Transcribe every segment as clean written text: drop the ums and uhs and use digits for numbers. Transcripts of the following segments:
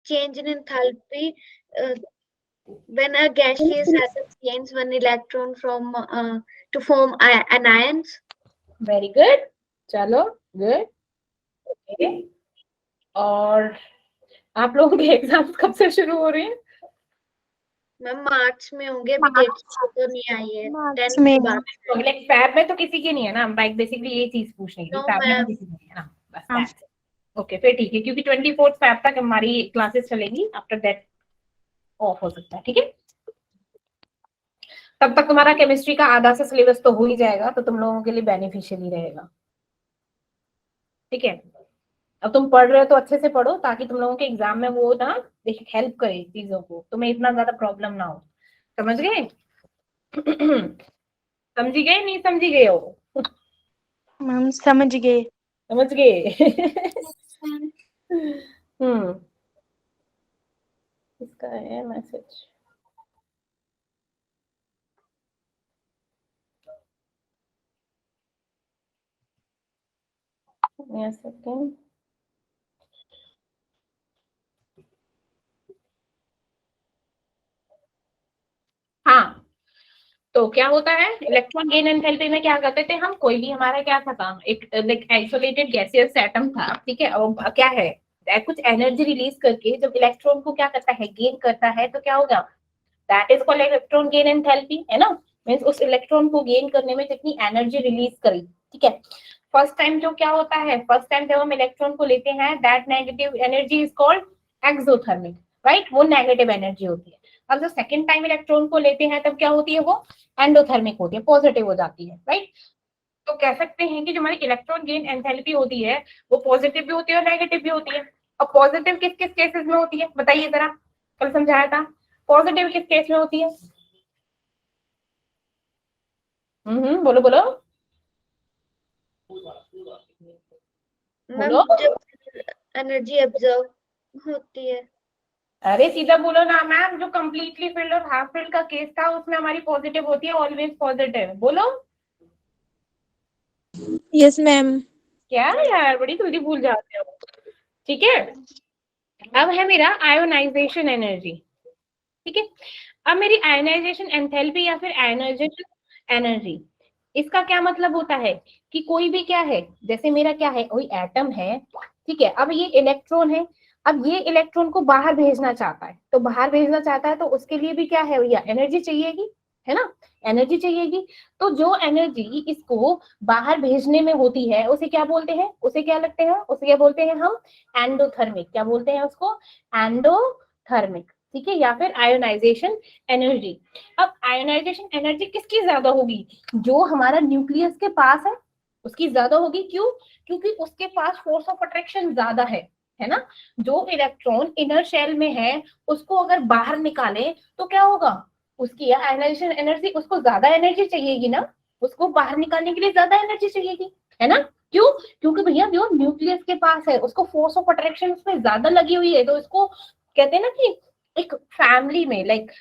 change in enthalpy when a gaseous atom gains one electron from to form anions. Very good, चलो good. Okay, और आप लोगों के exams कब से शुरू हो रहे हैं? मैम मार्च में होंगे, अभी डेट तो नहीं आई है, मार्च 10 में। के बाद। लाइक फैब में तो किसी की नहीं है ना, लाइक बेसिकली ये चीज पूछने की, No, फैब में तो ma'am. किसी की नहीं है ना, बस दैट्स इट। ओके फिर ठीक है, क्योंकि 24 फैब तक हमारी क्लासेस चलेगी, आफ्टर दैट ऑफ हो सकता है, ठीक है। तब तक तुम्हारा केमिस्ट्री का आधा से सिलेबस तो हो ही जाएगा, तो तुम लोगों के लिए बेनिफिशियल ही रहेगा, ठीक है। अब तुम पढ़ रहे हो तो अच्छे से पढ़ो, ताकि तुम लोगों के एग्जाम में वो ना हेल्प करे चीजों को, तुम्हें इतना ज्यादा प्रॉब्लम ना हो। समझ गए? समझी गए, नहीं समझी गए हो? मैम समझ गए। समझ गए? इसका है मैसेज। सेकेंड, हाँ, तो क्या होता है इलेक्ट्रॉन गेन एंथैल्पी में, क्या करते थे हम, कोई भी हमारा क्या था काम, एक आइसोलेटेड गैसियस एटम था, ठीक है, और क्या है, कुछ एनर्जी रिलीज करके जब इलेक्ट्रॉन को क्या करता है, गेन करता है, तो क्या होगा, that is called electron gain enthalpy, है ना। मींस उस इलेक्ट्रॉन को गेन करने में जितनी एनर्जी रिलीज करी, ठीक है। फर्स्ट टाइम जो क्या होता है, फर्स्ट टाइम जब हम इलेक्ट्रॉन को लेते हैं, that negative energy is called exothermic, right, वो नेगेटिव एनर्जी होती है। अब जो सेकंड टाइम इलेक्ट्रॉन को लेते हैं, तब क्या होती है, वो एंडोथर्मिक होती है, पॉजिटिव हो जाती है, राइट। तो कह सकते हैं कि जो हमारी इलेक्ट्रॉन गेन एंथैल्पी होती है, वो पॉजिटिव भी होती है और नेगेटिव भी होती है। अब पॉजिटिव किस किस केसेस में होती है, बताइए जरा, कल समझाया था, पॉजिटिव किस केस में होती है? बोलो बोलो मैम बोलो। जब एनर्जी एब्जॉर्ब होती है। अरे सीधा बोलो ना मैम, जो कंप्लीटली फिल्ड और हाफ फिल्ड का केस था, उसमें हमारी पॉजिटिव होती है, ऑलवेज पॉजिटिव, बोलो। Yes ma'am. क्या यार, बड़ी जल्दी भूल जाते हो, ठीक है। अब है मेरा आयोनाइजेशन एनर्जी, ठीक है। अब मेरी आयोनाइजेशन एंथैल्पी या फिर आयोनाइजेशन एनर्जी, इसका क्या मतलब होता है कि कोई भी क्या है, जैसे मेरा क्या है, कोई एटम है, ठीक है। अब ये इलेक्ट्रॉन है, अब ये इलेक्ट्रॉन को बाहर भेजना चाहता है, तो बाहर भेजना चाहता है तो उसके लिए भी क्या है भैया, एनर्जी चाहिएगी, है ना, एनर्जी चाहिएगी। तो जो एनर्जी इसको बाहर भेजने में होती है, उसे क्या बोलते हैं, उसे क्या लगते हैं, उसे क्या बोलते हैं हम, एंडोथर्मिक, क्या बोलते हैं उसको, एंडोथर्मिक, ठीक है, या फिर आयोनाइजेशन एनर्जी। अब आयोनाइजेशन एनर्जी किसकी ज्यादा होगी, जो हमारा न्यूक्लियस के पास है उसकी ज्यादा होगी, क्यों, क्योंकि उसके पास फोर्स ऑफ अट्रैक्शन ज्यादा है ना। जो इलेक्ट्रॉन इनर शेल में है, उसको अगर बाहर निकाले तो क्या होगा, उसकी आयोनाइजेशन एनर्जी, उसको ज्यादा एनर्जी चाहिएगी ना, उसको बाहर निकालने के लिए ज्यादा एनर्जी चाहिएगी, है ना। क्यों, क्योंकि भैया जो न्यूक्लियस के पास है, उसको फोर्स ऑफ अट्रैक्शन उसमें ज्यादा लगी हुई है, तो इसको कहते हैं ना कि एक फैमिली में, लाइक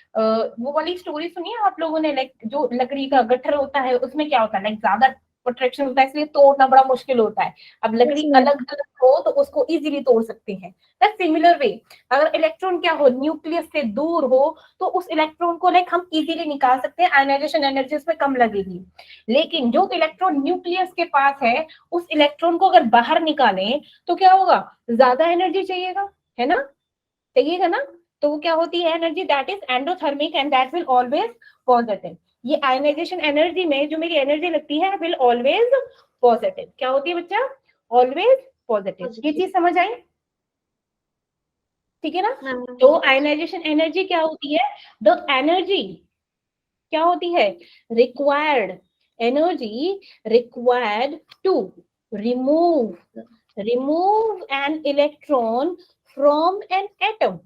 वो वाली स्टोरी सुनी है आप लोगों ने, लाइक जो लकड़ी का गट्ठर होता है, उसमें क्या होता है, लाइक ज्यादा अट्रैक्शन होता है, इसलिए तोड़ना बड़ा मुश्किल होता है। अब लकड़ी अलग अलग हो तो उसको इजीली तोड़ सकते हैं। दैट सिमिलर वे, अगर इलेक्ट्रॉन क्या हो, न्यूक्लियस से दूर हो, तो उस इलेक्ट्रॉन को लाइक हम इजीली निकाल सकते हैं, आयनाइजेशन एनर्जी उसमें कम लगेगी। लेकिन जो इलेक्ट्रॉन न्यूक्लियस के पास है, उस इलेक्ट्रॉन को अगर बाहर निकालें तो क्या होगा, ज्यादा एनर्जी चाहिएगा, है ना, चाहिएगा ना। तो वो क्या होती है energy, that is endothermic and that will always positive. ये आयनाइजेशन एनर्जी में जो मेरी एनर्जी लगती है, विल ऑलवेज पॉजिटिव, क्या होती है बच्चा, ऑलवेज पॉजिटिव। ये चीज समझ आई, ठीक है ना। तो आयनाइजेशन एनर्जी क्या होती है, द एनर्जी क्या होती है, required energy required to remove an electron from an atom,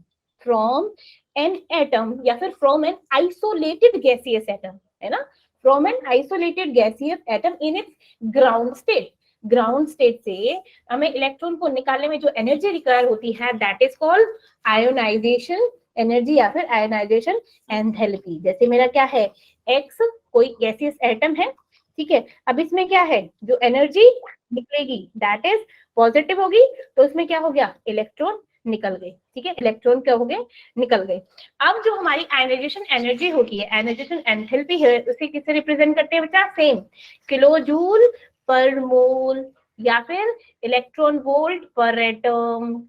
from an atom, या फिर from an isolated gaseous atom, है ना, from an isolated gaseous atom in its ground state. Ground state से हमें electron को निकालने में जो एनर्जी रिक्वायर होती है, that is called ionisation energy या फिर आयोनाइजेशन एंथैल्पी। जैसे मेरा क्या है, एक्स कोई गैसियस एटम है, ठीक है। अब इसमें क्या है, जो एनर्जी निकलेगी दैट इज पॉजिटिव होगी, तो इसमें क्या हो गया, इलेक्ट्रॉन निकल गए, ठीक है, इलेक्ट्रॉन क्या हो गए, निकल गए। अब जो हमारी आयनाइजेशन एनर्जी होती है, आयनाइजेशन एंथैल्पी है, उसे किससे रिप्रेजेंट करते हैं बच्चा, सेम किलो जूल पर मोल या फिर इलेक्ट्रॉन वोल्ट पर एटम।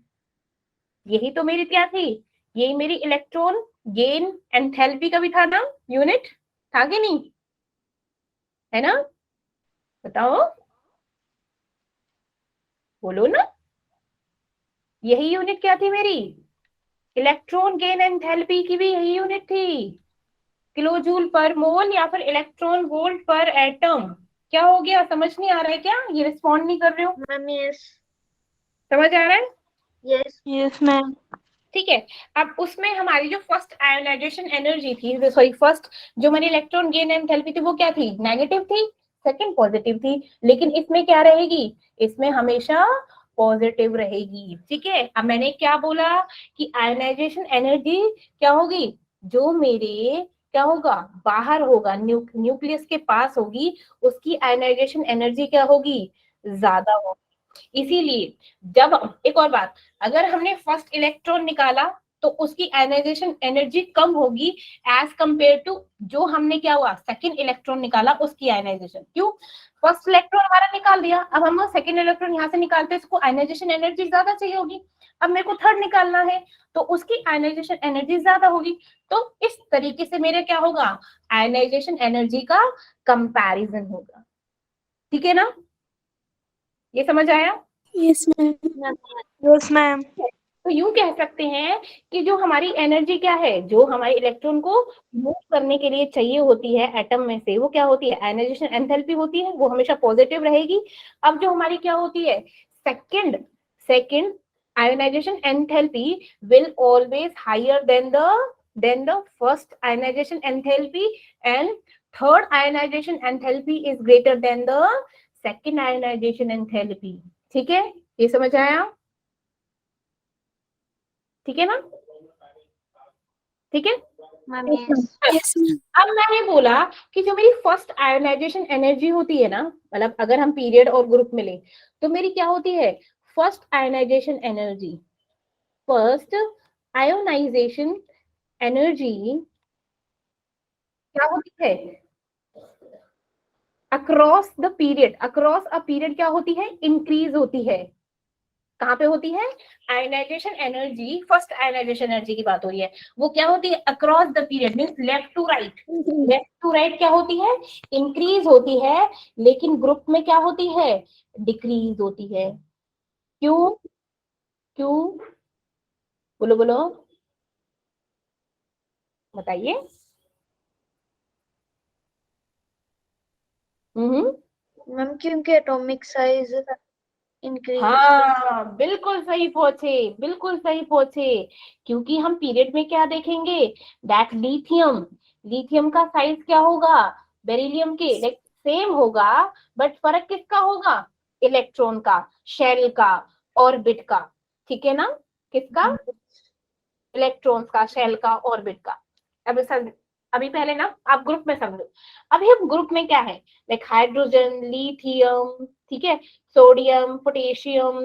यही तो मेरी क्या थी, यही मेरी इलेक्ट्रॉन गेन एंथैल्पी का भी था ना यूनिट, था कि नहीं, है ना, बताओ, बोलो ना, यही यूनिट क्या थी मेरी, इलेक्ट्रॉन गेन एंथैल्पी की भी यही यूनिट थी, किलो जूल पर मोल या फिर इलेक्ट्रॉन वोल्ट पर एटम। क्या हो गया, समझ नहीं आ रहा है क्या, ये रिस्पॉन्ड नहीं कर रहे हो, मैम यस समझ आ रहा है, यस यस मैम। ठीक है। अब उसमें हमारी जो फर्स्ट आयोनाइजेशन एनर्जी थी, सॉरी फर्स्ट जो हमारी इलेक्ट्रॉन गेन एंथैल्पी थी, वो क्या थी, नेगेटिव थी, सेकंड पॉजिटिव थी, लेकिन इसमें क्या रहेगी, इसमें हमेशा पॉजिटिव रहेगी, ठीक है। अब मैंने क्या बोला कि आयोनाइजेशन एनर्जी क्या होगी, जो मेरे क्या होगा, बाहर होगा, न्यूक्लियस के पास होगी, उसकी आयोनाइजेशन एनर्जी क्या होगी, ज्यादा होगी। इसीलिए जब, एक और बात, अगर हमने फर्स्ट इलेक्ट्रॉन निकाला तो उसकी आयनाइजेशन एनर्जी कम होगी एज कंपेयर टू जो हमने क्या हुआ, सेकंड इलेक्ट्रॉन निकाला, उसकी आयनाइजेशन। क्यों, फर्स्ट इलेक्ट्रॉन हमारा निकाल दिया, अब हम सेकंड इलेक्ट्रॉन यहाँ से निकालते हैं, इसको आयनाइजेशन एनर्जी ज्यादा चाहिए होगी, अब मेरे को थर्ड निकालना है तो उसकी आयनाइजेशन एनर्जी ज्यादा होगी। तो इस तरीके से मेरे क्या होगा, आयनाइजेशन एनर्जी का कंपैरिजन होगा, ठीक है ना, ये समझ आया। Yes ma'am. Yes ma'am. तो यूं कह सकते हैं कि जो हमारी एनर्जी क्या है, जो हमारे इलेक्ट्रॉन को मूव करने के लिए चाहिए होती है एटम में से, वो क्या होती है, आयनाइजेशन एंथैल्पी होती है, वो हमेशा पॉजिटिव रहेगी। अब जो हमारी क्या होती है, second second ionization enthalpy will always higher than the first ionization enthalpy, and third ionization enthalpy is greater than the second ionization enthalpy, ठीक है, ये समझ आया, ठीक है ना, ठीक है। Ma'am yes yes ma'am. अब मैंने बोला कि जो मेरी फर्स्ट आयोनाइजेशन एनर्जी होती है ना, मतलब अगर हम पीरियड और ग्रुप में ले तो मेरी क्या होती है, first ionization energy, first ionization energy क्या होती है, across the period, across a period क्या होती है, इंक्रीज होती है। कहाँ पे होती है, ionization energy, first ionization energy की बात हो रही है, वो क्या होती है, across the period means left to right, left to right क्या होती है, इंक्रीज होती है, लेकिन ग्रुप में क्या होती है, डिक्रीज होती है। क्यों, क्यों, बोलो बोलो, बताइए। मैम क्योंकि एटॉमिक साइज इंक्रीज, हाँ बिल्कुल सही पहुंचे, बिल्कुल सही पहुंचे, क्योंकि हम पीरियड में क्या देखेंगे, दैट लिथियम, लिथियम का साइज क्या होगा, बेरिलियम के लाइक सेम होगा, बट फर्क किसका होगा, इलेक्ट्रॉन का, शेल का, ऑर्बिट का, ठीक है ना, किसका, इलेक्ट्रॉन्स का, शेल का, ऑर्बिट का। अब अभी पहले ना आप ग्रुप में समझो, अभी हम ग्रुप में क्या है, लाइक हाइड्रोजन, लिथियम, ठीक है, सोडियम, पोटेशियम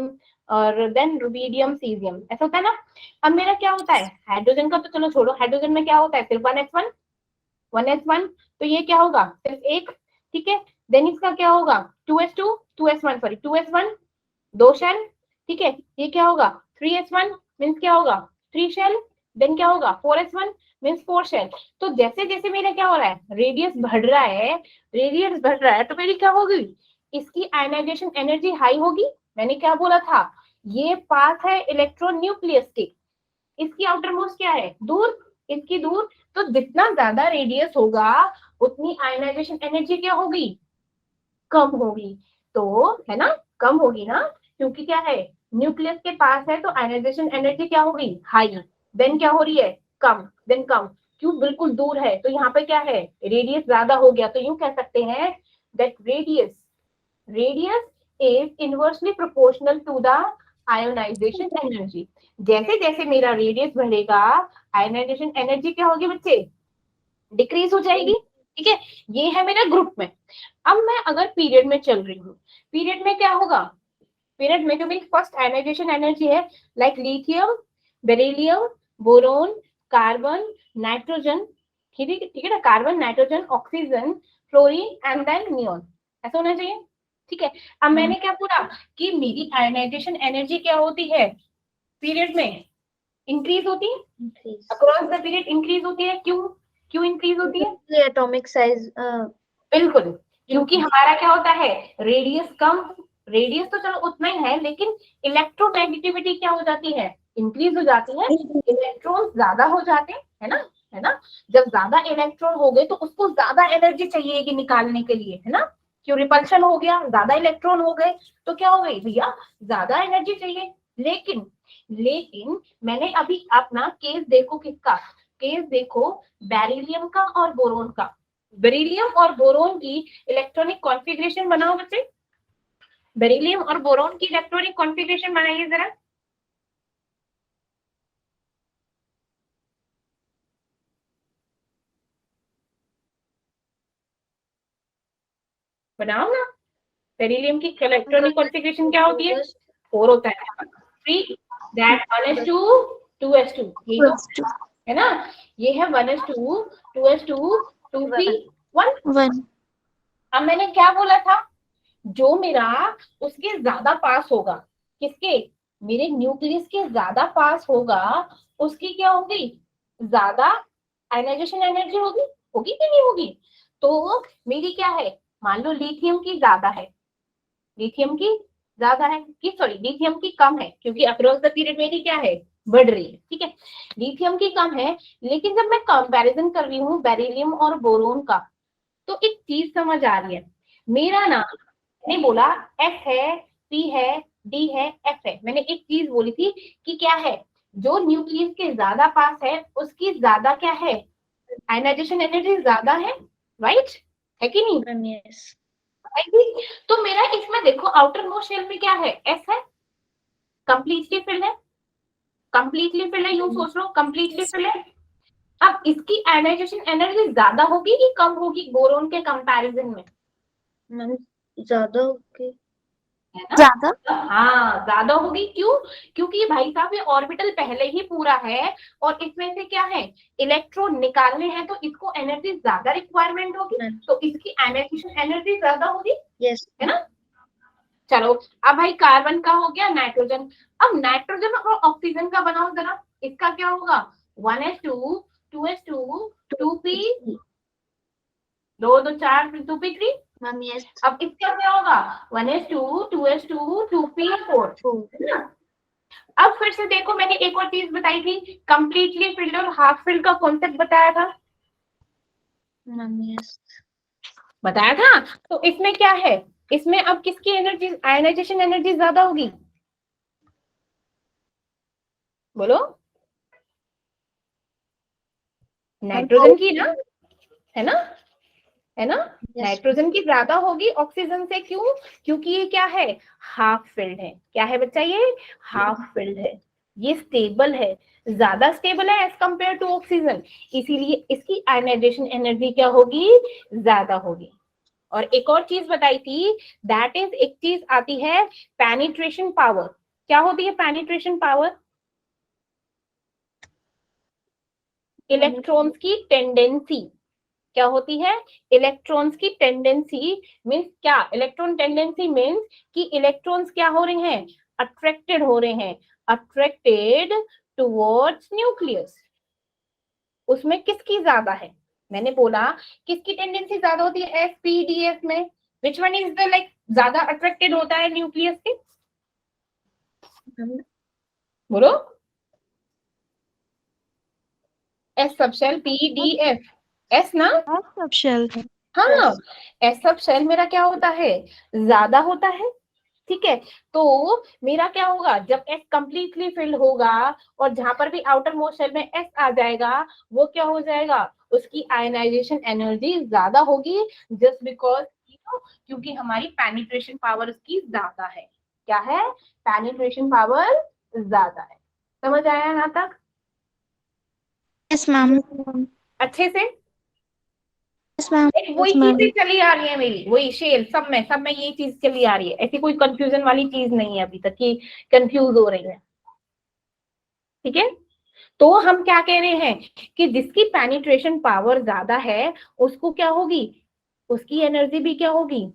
और देन रुबिडियम, सीजियम, ऐसा होता है ना। अब मेरा क्या होता है, हाइड्रोजन का तो चलो छोड़ो, हाइड्रोजन में क्या होता है, सिर्फ 1s1, 1s1, तो ये क्या होगा, सिर्फ एक, ठीक है, देन इसका क्या होगा, 2s2, 2s1 सॉरी 2s1, दो शेल, ठीक है, ये क्या होगा, 3s1 मीन्स क्या होगा, 3 शेल, देन क्या होगा, 4s1 मीन्स 4 शेल। तो जैसे जैसे मेरा क्या हो रहा है, रेडियस बढ़ रहा है, रेडियस बढ़ रहा है, तो मेरी क्या होगी, इसकी आयनाइजेशन एनर्जी हाई होगी। मैंने क्या बोला था, ये पास है इलेक्ट्रॉन न्यूक्लियस के, इसकी आउटर मोस्ट क्या है, दूर, इसकी दूर, तो जितना ज्यादा रेडियस होगा उतनी आयनाइजेशन एनर्जी क्या होगी, कम होगी, तो है ना, कम होगी ना, क्योंकि क्या है, न्यूक्लियस के पास है, तो आयनाइजेशन एनर्जी क्या होगी, हाई, देन क्या हो रही है, कम, देन कम, क्यों, बिल्कुल दूर है, तो यहाँ पे क्या है, रेडियस ज्यादा हो गया, तो यूं कह सकते हैं that radius is inversely proportional to the ionization energy. जैसे जैसे मेरा रेडियस बढ़ेगा, आयोनाइजेशन एनर्जी क्या होगी बच्चे, डिक्रीज हो जाएगी, ठीक है, ये है मेरा ग्रुप में। अब मैं अगर पीरियड में चल रही हूँ, पीरियड में क्या होगा, पीरियड में जो मेरी फर्स्ट आयनाइजेशन एनर्जी है, like lithium, beryllium, boron, carbon, nitrogen, ठीक है ना, carbon, nitrogen, oxygen, fluorine and then neon, ऐसा होना चाहिए। ठीक है, अब मैंने क्या बोला कि मेरी आयनाइजेशन एनर्जी क्या होती है पीरियड में, इंक्रीज होती है, Increase. Across the period increase होती है। क्यों क्यों इंक्रीज होती है? The atomic size. बिल्कुल, क्योंकि हमारा क्या होता है, रेडियस कम, रेडियस तो चलो उतना ही है, लेकिन इलेक्ट्रोनेगेटिविटी क्या हो जाती है, इंक्रीज हो जाती है, इलेक्ट्रॉन ज्यादा हो जाते हैं, है ना, जब ज्यादा इलेक्ट्रॉन हो गए तो उसको ज्यादा एनर्जी चाहिए निकालने के लिए, है ना, क्यों, रिपल्शन हो गया, ज्यादा इलेक्ट्रॉन हो गए तो क्या हो गई भैया, ज्यादा एनर्जी चाहिए। लेकिन मैंने अभी अपना केस देखो, किसका केस देखो, बेरिलियम का और बोरोन का। बेरिलियम और बोरोन की इलेक्ट्रॉनिक कॉन्फ़िगरेशन बनाओ बच्चे, बेरिलियम और बोरोन की इलेक्ट्रॉनिक कॉन्फ़िगरेशन बनाइए जरा। बनाओ ना, बेरिलियम की इलेक्ट्रॉनिक कॉन्फ़िगरेशन क्या होती है, 4 होता है, 3 दैट 1s2 2s2, यही तो है ना, ये है 1s2 2s2 2p1। 1. अब मैंने क्या बोला था, जो मेरा उसके ज्यादा पास होगा, किसके, मेरे न्यूक्लियस के ज्यादा पास होगा, उसकी क्या होगी, ज्यादा आयनाइजेशन एनर्जी होगी, होगी कि नहीं होगी? तो मेरी क्या है, मान लो लिथियम की ज्यादा है, लिथियम की ज्यादा है कि सॉरी लिथियम की कम है, क्योंकि अक्रॉस द पीरियड मेरी क्या है, बढ़ रही है, ठीक है, लिथियम की कम है। लेकिन जब मैं कंपैरिजन कर रही हूँ बेरिलियम और बोरोन का, तो एक चीज समझ आ रही है, मेरा ना, मैंने बोला एफ है, पी है, डी है, एफ है, मैंने एक चीज बोली थी कि क्या है, जो न्यूक्लियस के ज्यादा पास है उसकी ज्यादा क्या है, आयनाइजेशन एनर्जी ज्यादा है, राइट है कि नहीं? Yes. तो मेरा इसमें देखो आउटर मोस्ट शेल में क्या है, एस है, कंप्लीटली फिल है, कंप्लीटली फिल है, यूं सोच लो कंप्लीटली फिल है। अब इसकी आयनाइजेशन एनर्जी ज्यादा होगी कि कम होगी बोरोन के कंपैरिजन में? मैम ज्यादा होगी, है ना, ज्यादा. हाँ ज्यादा होगी, क्यों, क्योंकि भाई साहब ये ऑर्बिटल पहले ही पूरा है और इसमें से क्या है, इलेक्ट्रॉन निकालने हैं, तो इसको एनर्जी ज्यादा रिक्वायरमेंट होगी, तो इसकी आयनाइजेशन एनर्जी ज्यादा होगी, yes, है ना। चलो अब भाई कार्बन का हो गया, नाइट्रोजन, अब नाइट्रोजन और ऑक्सीजन का बनाओ जरा, इसका क्या होगा, 1s2 2s2 2p, 2 2 4 2p3। Ma'am yes, अब इसका क्या होगा, 1s2 2s2 2p4। अब फिर से देखो, मैंने एक और चीज बताई थी, कंप्लीटली फिल्ड और हाफ फिल्ड का कॉन्सेप्ट बताया था, मैम yes, बताया था। तो इसमें क्या है, इसमें अब किसकी एनर्जी, आयनाइजेशन एनर्जी ज्यादा होगी, बोलो, नाइट्रोजन की ना, है ना, है ना, yes, नाइट्रोजन की ज्यादा होगी ऑक्सीजन से, क्यों, क्योंकि ये क्या है, हाफ फिल्ड है, क्या है बच्चा, ये हाफ फिल्ड है, ये स्टेबल है, ज्यादा स्टेबल है एज कंपेयर टू ऑक्सीजन, इसीलिए इसकी आयनाइजेशन एनर्जी क्या होगी, ज्यादा होगी। और एक और चीज बताई थी, दैट इज, एक चीज आती है पेनिट्रेशन पावर, क्या होती है पेनिट्रेशन पावर, इलेक्ट्रॉन्स की टेंडेंसी, क्या होती है, इलेक्ट्रॉन्स की टेंडेंसी, मीन्स क्या, इलेक्ट्रॉन टेंडेंसी मीन्स कि इलेक्ट्रॉन्स क्या हो रहे हैं, अट्रैक्टेड हो रहे हैं, अट्रैक्टेड टुवर्ड्स न्यूक्लियस, उसमें किसकी ज्यादा है, मैंने बोला किसकी टेंडेंसी ज्यादा होती है एसपीडीएफ में, which one is the like ज्यादा अट्रैक्टेड होता है न्यूक्लियस के, बोलो, एस सब शेल पीडीएफ, एस ना, सब शेल. हाँ, एस सब शेल मेरा क्या होता है, ज्यादा होता है, ठीक है। तो मेरा क्या होगा, जब एस कंप्लीटली फिल होगा और जहां पर भी आउटर मोस्ट शेल में एस आ जाएगा, वो क्या हो जाएगा, उसकी आयनाइजेशन एनर्जी ज्यादा होगी, जस्ट बिकॉज, क्योंकि हमारी पेनिट्रेशन पावर उसकी ज्यादा है, क्या है, पेनिट्रेशन पावर ज्यादा है। समझ आया यहाँ तक Yes, ma'am. अच्छे से? मैम। वही चीजें चली आ रही है मेरी, वही शेल सब में यही चीज चली आ रही है, ऐसी कोई कंफ्यूजन वाली चीज नहीं है अभी तक कि कंफ्यूज हो रही है। ठीक है, तो हम क्या कह रहे हैं कि जिसकी पेनिट्रेशन पावर ज्यादा है उसको क्या होगी, उसकी एनर्जी भी क्या होगी,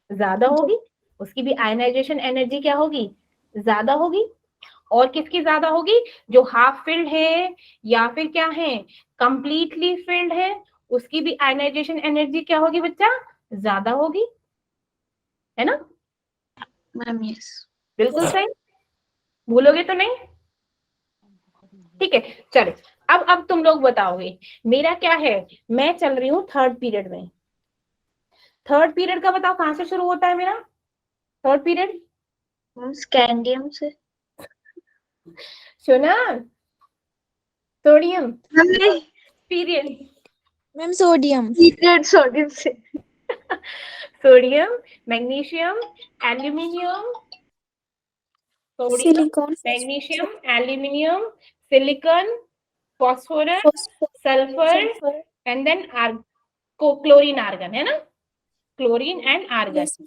ज्यादा होगी, उसकी भी आयनाइजेशन एनर्जी क्या होगी, ज्यादा होगी। और किसकी ज्यादा होगी, जो हाफ फिल्ड है या फिर क्या है, कंप्लीटली फिल्ड है, उसकी भी आयनाइजेशन एनर्जी क्या होगी बच्चा, ज्यादा होगी, है ना। Ma'am yes. बिल्कुल सही, भूलोगे तो नहीं। ठीक है, चलो अब तुम लोग बताओगे, मेरा क्या है, मैं चल रही हूँ थर्ड पीरियड में। थर्ड पीरियड का बताओ कहां से शुरू होता है मेरा थर्ड पीरियड। मैम स्कैंडियम से। सुना, सोडियम मैम नहीं, period, ma'am sodium. Period sodium से। Sodium, magnesium, aluminium, sodium, silicon, magnesium, aluminium, silicon, phosphorus, phosphorus, sulphur sulphur. And then chlorine argon, है ना, क्लोरीन एंड आर्गन। यस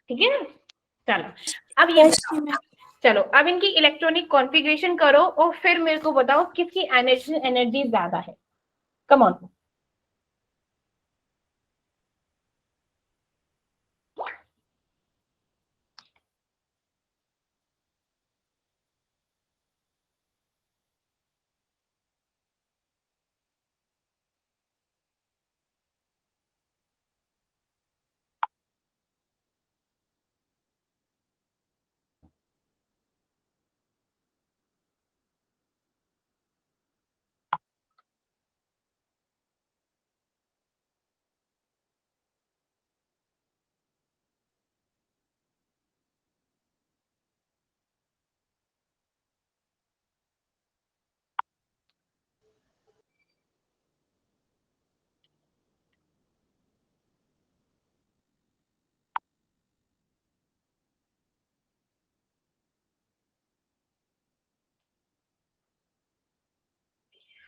ठीक है ना, चलो अब ये बताओ, मैम। चलो अब इनकी इलेक्ट्रॉनिक कॉन्फ़िगरेशन करो और फिर मेरे को बताओ किसकी एनर्जी ज्यादा है। कम ऑन,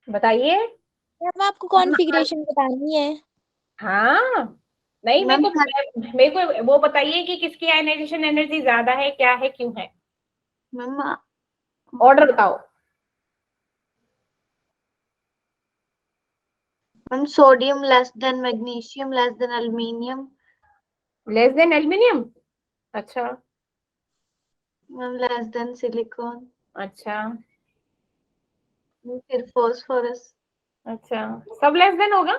बताइए। मैम आपको कॉन्फ़िगरेशन बतानी है। हाँ, नहीं मैम मेरे को वो बताइए कि किसकी आयनाइजेशन एनर्जी ज्यादा है, क्या है, क्यों है, मैम ऑर्डर बताओ। Ma'am sodium less than magnesium less than aluminium. Less than aluminium, अच्छा मैम लेस देन सिलिकॉन। अच्छा फिर फॉस्फोरस। अच्छा, सब लेस देन होगा।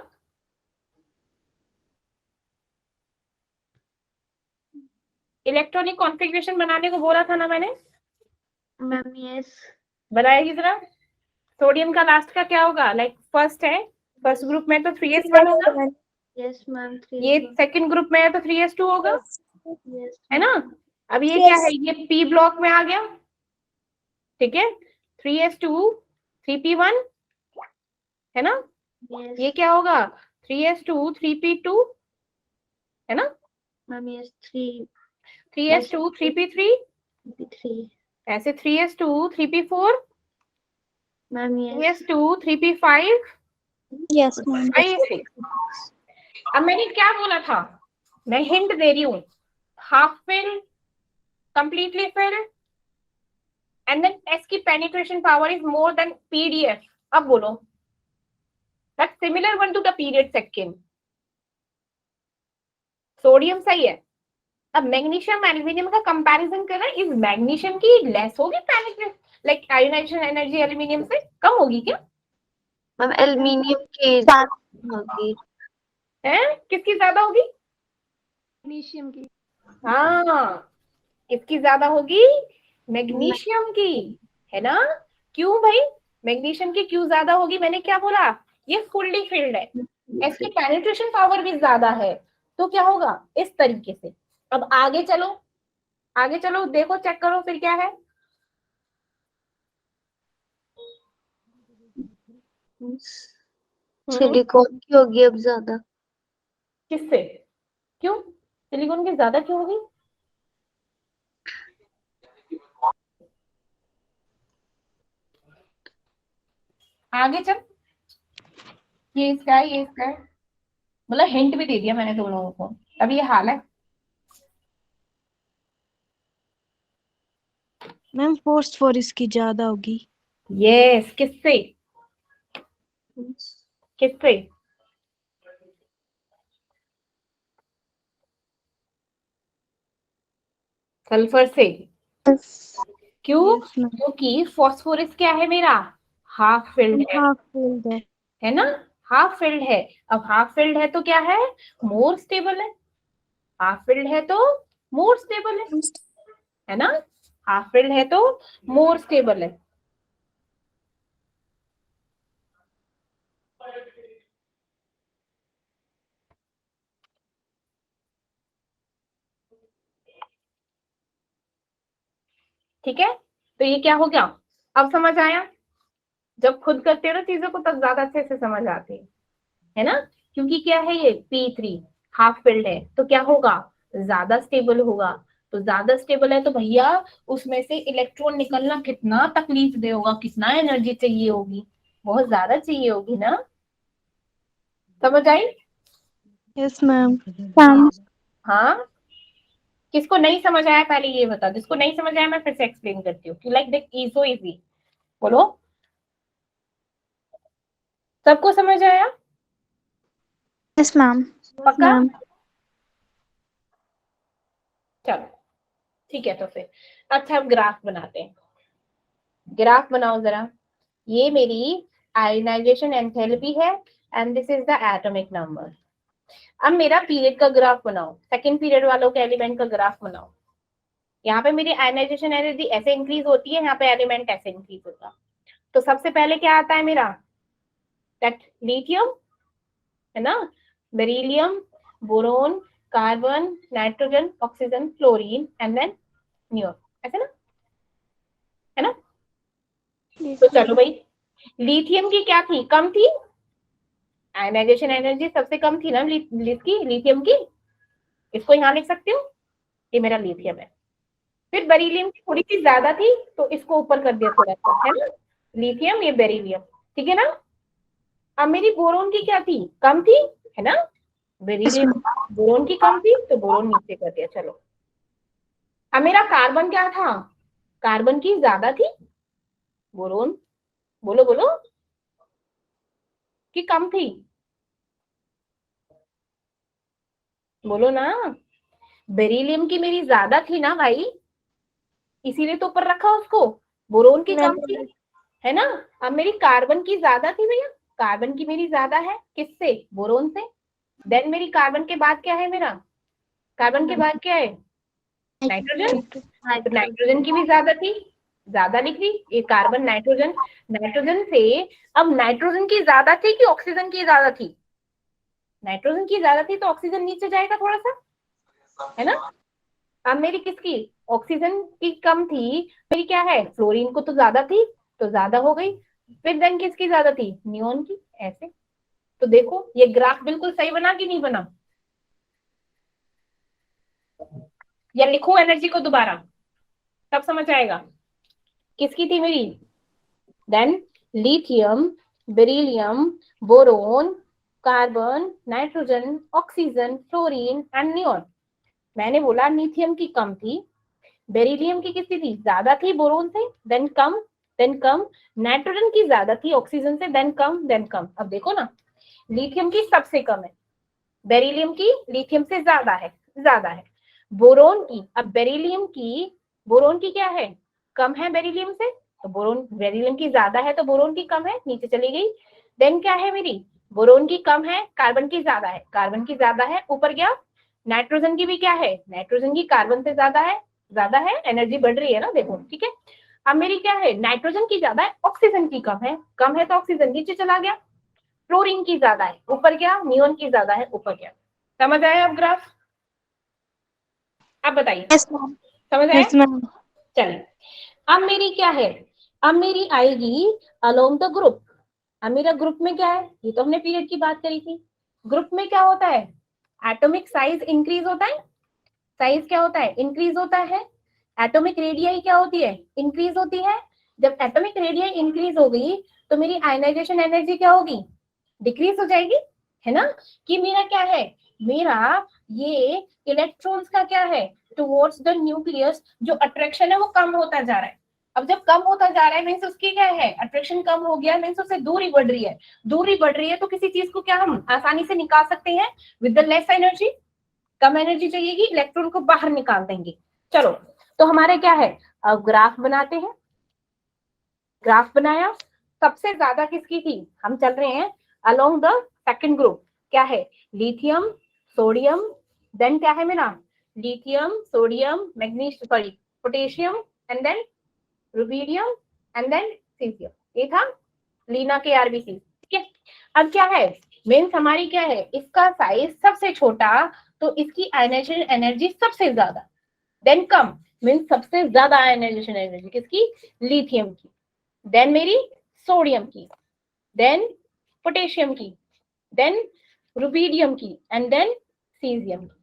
इलेक्ट्रॉनिक कॉन्फ़िगरेशन बनाने को बोला था ना मैंने, मैम यस। बनाएगी जरा। सोडियम का लास्ट का क्या होगा, लाइक फर्स्ट है, फर्स्ट ग्रुप में तो 3s1 होगा, यस मैम ये सेकंड ग्रुप में है तो 3s2 होगा, यस है ना। अब ये क्या यस है, ये पी ब्लॉक में आ गया, ठीक है, 3s2 3p1, है ना, यस। ये क्या होगा, 3s2 3p2, है ना, मैम यस 3 3s2 3p3, 3। ऐसे 3s2 3p4, ma'am yes 3s2 3p5, yes ma'am. 5 अब मैंने क्या बोला था, मैं हिंट दे रही हूँ, half fill, completely fill, and then S की penetration power is more than PDF. अब बोलो, that similar one to the period second. Sodium सही है। अब मैग्नीशियम एल्यूमिनियम का कंपैरिजन करना, इस मैग्नीशियम की लेस होगी penetration, like ionization energy aluminium से कम होगी क्या, मैम एल्यूमिनियम की होगी। है किसकी ज्यादा होगी, मैग्नीशियम की। हाँ किसकी ज्यादा होगी, मैग्नीशियम की, है ना। क्यों भाई, मैग्नीशियम की क्यों ज्यादा होगी, मैंने क्या बोला, ये फुल्ली फिल्ड है, इसकी पेनिट्रेशन पावर भी ज्यादा है, तो क्या होगा इस तरीके से। अब आगे चलो, आगे चलो, देखो चेक करो फिर क्या है। सिलिकॉन की होगी अब ज्यादा। किससे, क्यों सिलिकॉन की ज्यादा क्यों होगी, आगे चल, ये इसका है, ये इसका है, मतलब हिंट भी दे दिया मैंने तुम लोगों को, अब ये हाल है। मैम फॉस्फोरस की ज्यादा होगी। यस, किससे किससे? सल्फर से। क्यों? Yes ma'am. क्योंकि फॉस्फोरस क्या है मेरा, हाफ फिल्ड है हाफ फिल्ड है। ना, हाफ फिल्ड है। अब हाफ फिल्ड है तो क्या है, मोर स्टेबल है। हाफ फिल्ड है तो मोर स्टेबल है ना, हाफ फिल्ड है तो मोर स्टेबल है। ठीक है, तो ये क्या हो गया, अब समझ आया। जब खुद करते हो ना चीजों को तब ज्यादा अच्छे से समझ आती है ना, क्योंकि क्या है ये P3 हाफ फिल्ड है तो क्या होगा, ज्यादा स्टेबल होगा। तो ज्यादा स्टेबल है तो भैया उसमें से इलेक्ट्रॉन निकलना कितना तकलीफ दे होगा, कितना एनर्जी चाहिए होगी, बहुत ज्यादा चाहिए होगी ना। समझ आई? Yes ma'am. हाँ, किसको नहीं समझ आया पहले ये बता, जिसको नहीं समझ आया मैं फिर से एक्सप्लेन करती हूँ, लाइक देख इजो इजी, बोलो। सबको समझ आया? Yes ma'am. पक्का? चलो ठीक है, तो फिर अच्छा हम ग्राफ बनाते हैं। ग्राफ बनाओ जरा। ये मेरी आयनाइजेशन एंथैल्पी है and this is the atomic number. अब मेरा पीरियड का ग्राफ बनाओ, सेकंड पीरियड वालों के एलिमेंट का ग्राफ बनाओ। यहाँ पे मेरी आयनाइजेशन एनर्जी ऐसे इंक्रीज होती है, यहाँ पे एलिमेंट ऐसे इंक्रीज होता। तो सबसे पहले क्या आता है मेरा, दैट लिथियम है ना, beryllium, boron, carbon, nitrogen, oxygen, fluorine and then neon, ऐसे ना, है ना। तो चलो भाई, लिथियम की क्या थी, कम थी, आयनाइजेशन एनर्जी सबसे कम थी ना लिथियम की, इसको यहाँ लिख सकती हूँ, ये मेरा लिथियम है। फिर बेरिलियम की थोड़ी सी ज्यादा थी तो इसको ऊपर कर दिया थोड़ा सा, है ना, लिथियम ये बेरिलियम, ठीक है ना। अब मेरी बोरोन की क्या थी, कम थी, है ना, बेरिलियम बोरोन की कम थी तो बोरोन नीचे कर दिया। चलो अब मेरा कार्बन क्या था, कार्बन की ज्यादा थी, बोरोन, बोलो बोलो, कि कम थी, बोलो ना। बेरिलियम की मेरी ज्यादा थी ना भाई, इसीलिए तो ऊपर रखा उसको, बोरोन की कम थी, है ना। अब मेरी कार्बन की ज्यादा थी भैया, कार्बन की मेरी ज्यादा है, किससे, बोरोन से। देन मेरी कार्बन के बाद क्या है मेरा, कार्बन के बाद क्या है, नाइट्रोजन। तो नाइट्रोजन की भी ज्यादा थी, ज्यादा लिख ली, ये कार्बन नाइट्रोजन, नाइट्रोजन से। अब नाइट्रोजन की ज्यादा थी कि ऑक्सीजन की ज्यादा थी, नाइट्रोजन की ज्यादा थी तो ऑक्सीजन नीचे जाएगा थोड़ा सा, है ना। अब मेरी किसकी, ऑक्सीजन की कम थी, मेरी क्या है, फ्लोरीन को तो ज्यादा थी तो ज्यादा हो गई। फिर देन किसकी ज्यादा थी, नियोन की, ऐसे। तो देखो ये ग्राफ बिल्कुल सही बना कि नहीं बना, या लिखो एनर्जी को दोबारा, तब समझ आएगा। किसकी थी मेरी, then lithium, beryllium, boron, carbon, nitrogen, oxygen, fluorine and neon. मैंने बोला लिथियम की कम थी, बेरिलियम की कितनी थी, ज्यादा थी बोरोन से, देन कम, देन कम, नाइट्रोजन की ज्यादा थी ऑक्सीजन से, देन कम, देन कम। अब देखो ना, लिथियम की सबसे कम है, बेरिलियम की लिथियम से ज्यादा है, बोरोन की, अब बेरिलियम की, बोरोन की क्या है, कम है बेरिलियम से, तो बोरोन, बेरिलियम की ज्यादा है तो बोरोन की कम है, नीचे चली गई। देन क्या है मेरी, बोरोन की कम है, कार्बन की ज्यादा है, कार्बन की ज्यादा है, ऊपर गया। नाइट्रोजन की भी क्या है, नाइट्रोजन की कार्बन से ज्यादा है, एनर्जी बढ़ रही है ना, देखो ठीक है। अब मेरी क्या है, नाइट्रोजन की ज्यादा है, ऑक्सीजन की कम है तो ऑक्सीजन नीचे चला गया। फ्लोरीन की ज्यादा है, ऊपर गया, नियोन की ज्यादा है, ऊपर गया। समझ आया अब ग्राफ, अब बताइए, यस मैम। समझ आया। Yes ma'am. चलिए अब मेरी क्या है, अब मेरी आएगी अलोंग द ग्रुप। अब मेरा ग्रुप में क्या है, ये तो हमने पीरियड की बात करी थी। ग्रुप में क्या होता है, एटॉमिक साइज इंक्रीज होता है, साइज क्या होता है, इंक्रीज होता है। एटॉमिक रेडियाई क्या होती है, इंक्रीज होती है। जब एटॉमिक रेडियाई इंक्रीज हो गई तो मेरी आयनाइजेशन एनर्जी क्या होगी, डिक्रीज हो जाएगी, है ना, कि मेरा क्या है, मेरा ये इलेक्ट्रॉन्स का क्या है, टुवर्ड्स द न्यूक्लियस जो अट्रैक्शन है वो कम होता जा रहा है। अब जब कम होता जा रहा है मीन्स उसकी क्या है, अट्रैक्शन कम हो गया मीन्स उससे दूरी बढ़ रही है। दूरी बढ़ रही है तो किसी चीज को क्या हम आसानी से निकाल सकते हैं विद द लेस एनर्जी, कम एनर्जी चाहिएगी, इलेक्ट्रॉन को बाहर निकाल देंगे। चलो तो हमारे क्या है, अब ग्राफ बनाते हैं। ग्राफ बनाया, सबसे ज्यादा किसकी थी, हम चल रहे हैं अलोंग द सेकंड ग्रुप, क्या है, लिथियम, सोडियम, देन क्या है मेरा, lithium, sodium, magnesium, sorry potassium, and then rubidium, and then caesium. ये था लीना के आरबीसी। ठीक है, अब क्या है, मीन्स हमारी क्या है, इसका साइज सबसे छोटा तो इसकी आयनाइजेशन एनर्जी सबसे ज्यादा, देन कम मीन्स सबसे ज्यादा आयनाइजेशन एनर्जी किसकी, लिथियम की, देन मेरी सोडियम की, देन पोटेशियम की, देन रुबीडियम की, एंड देन सीजियम की।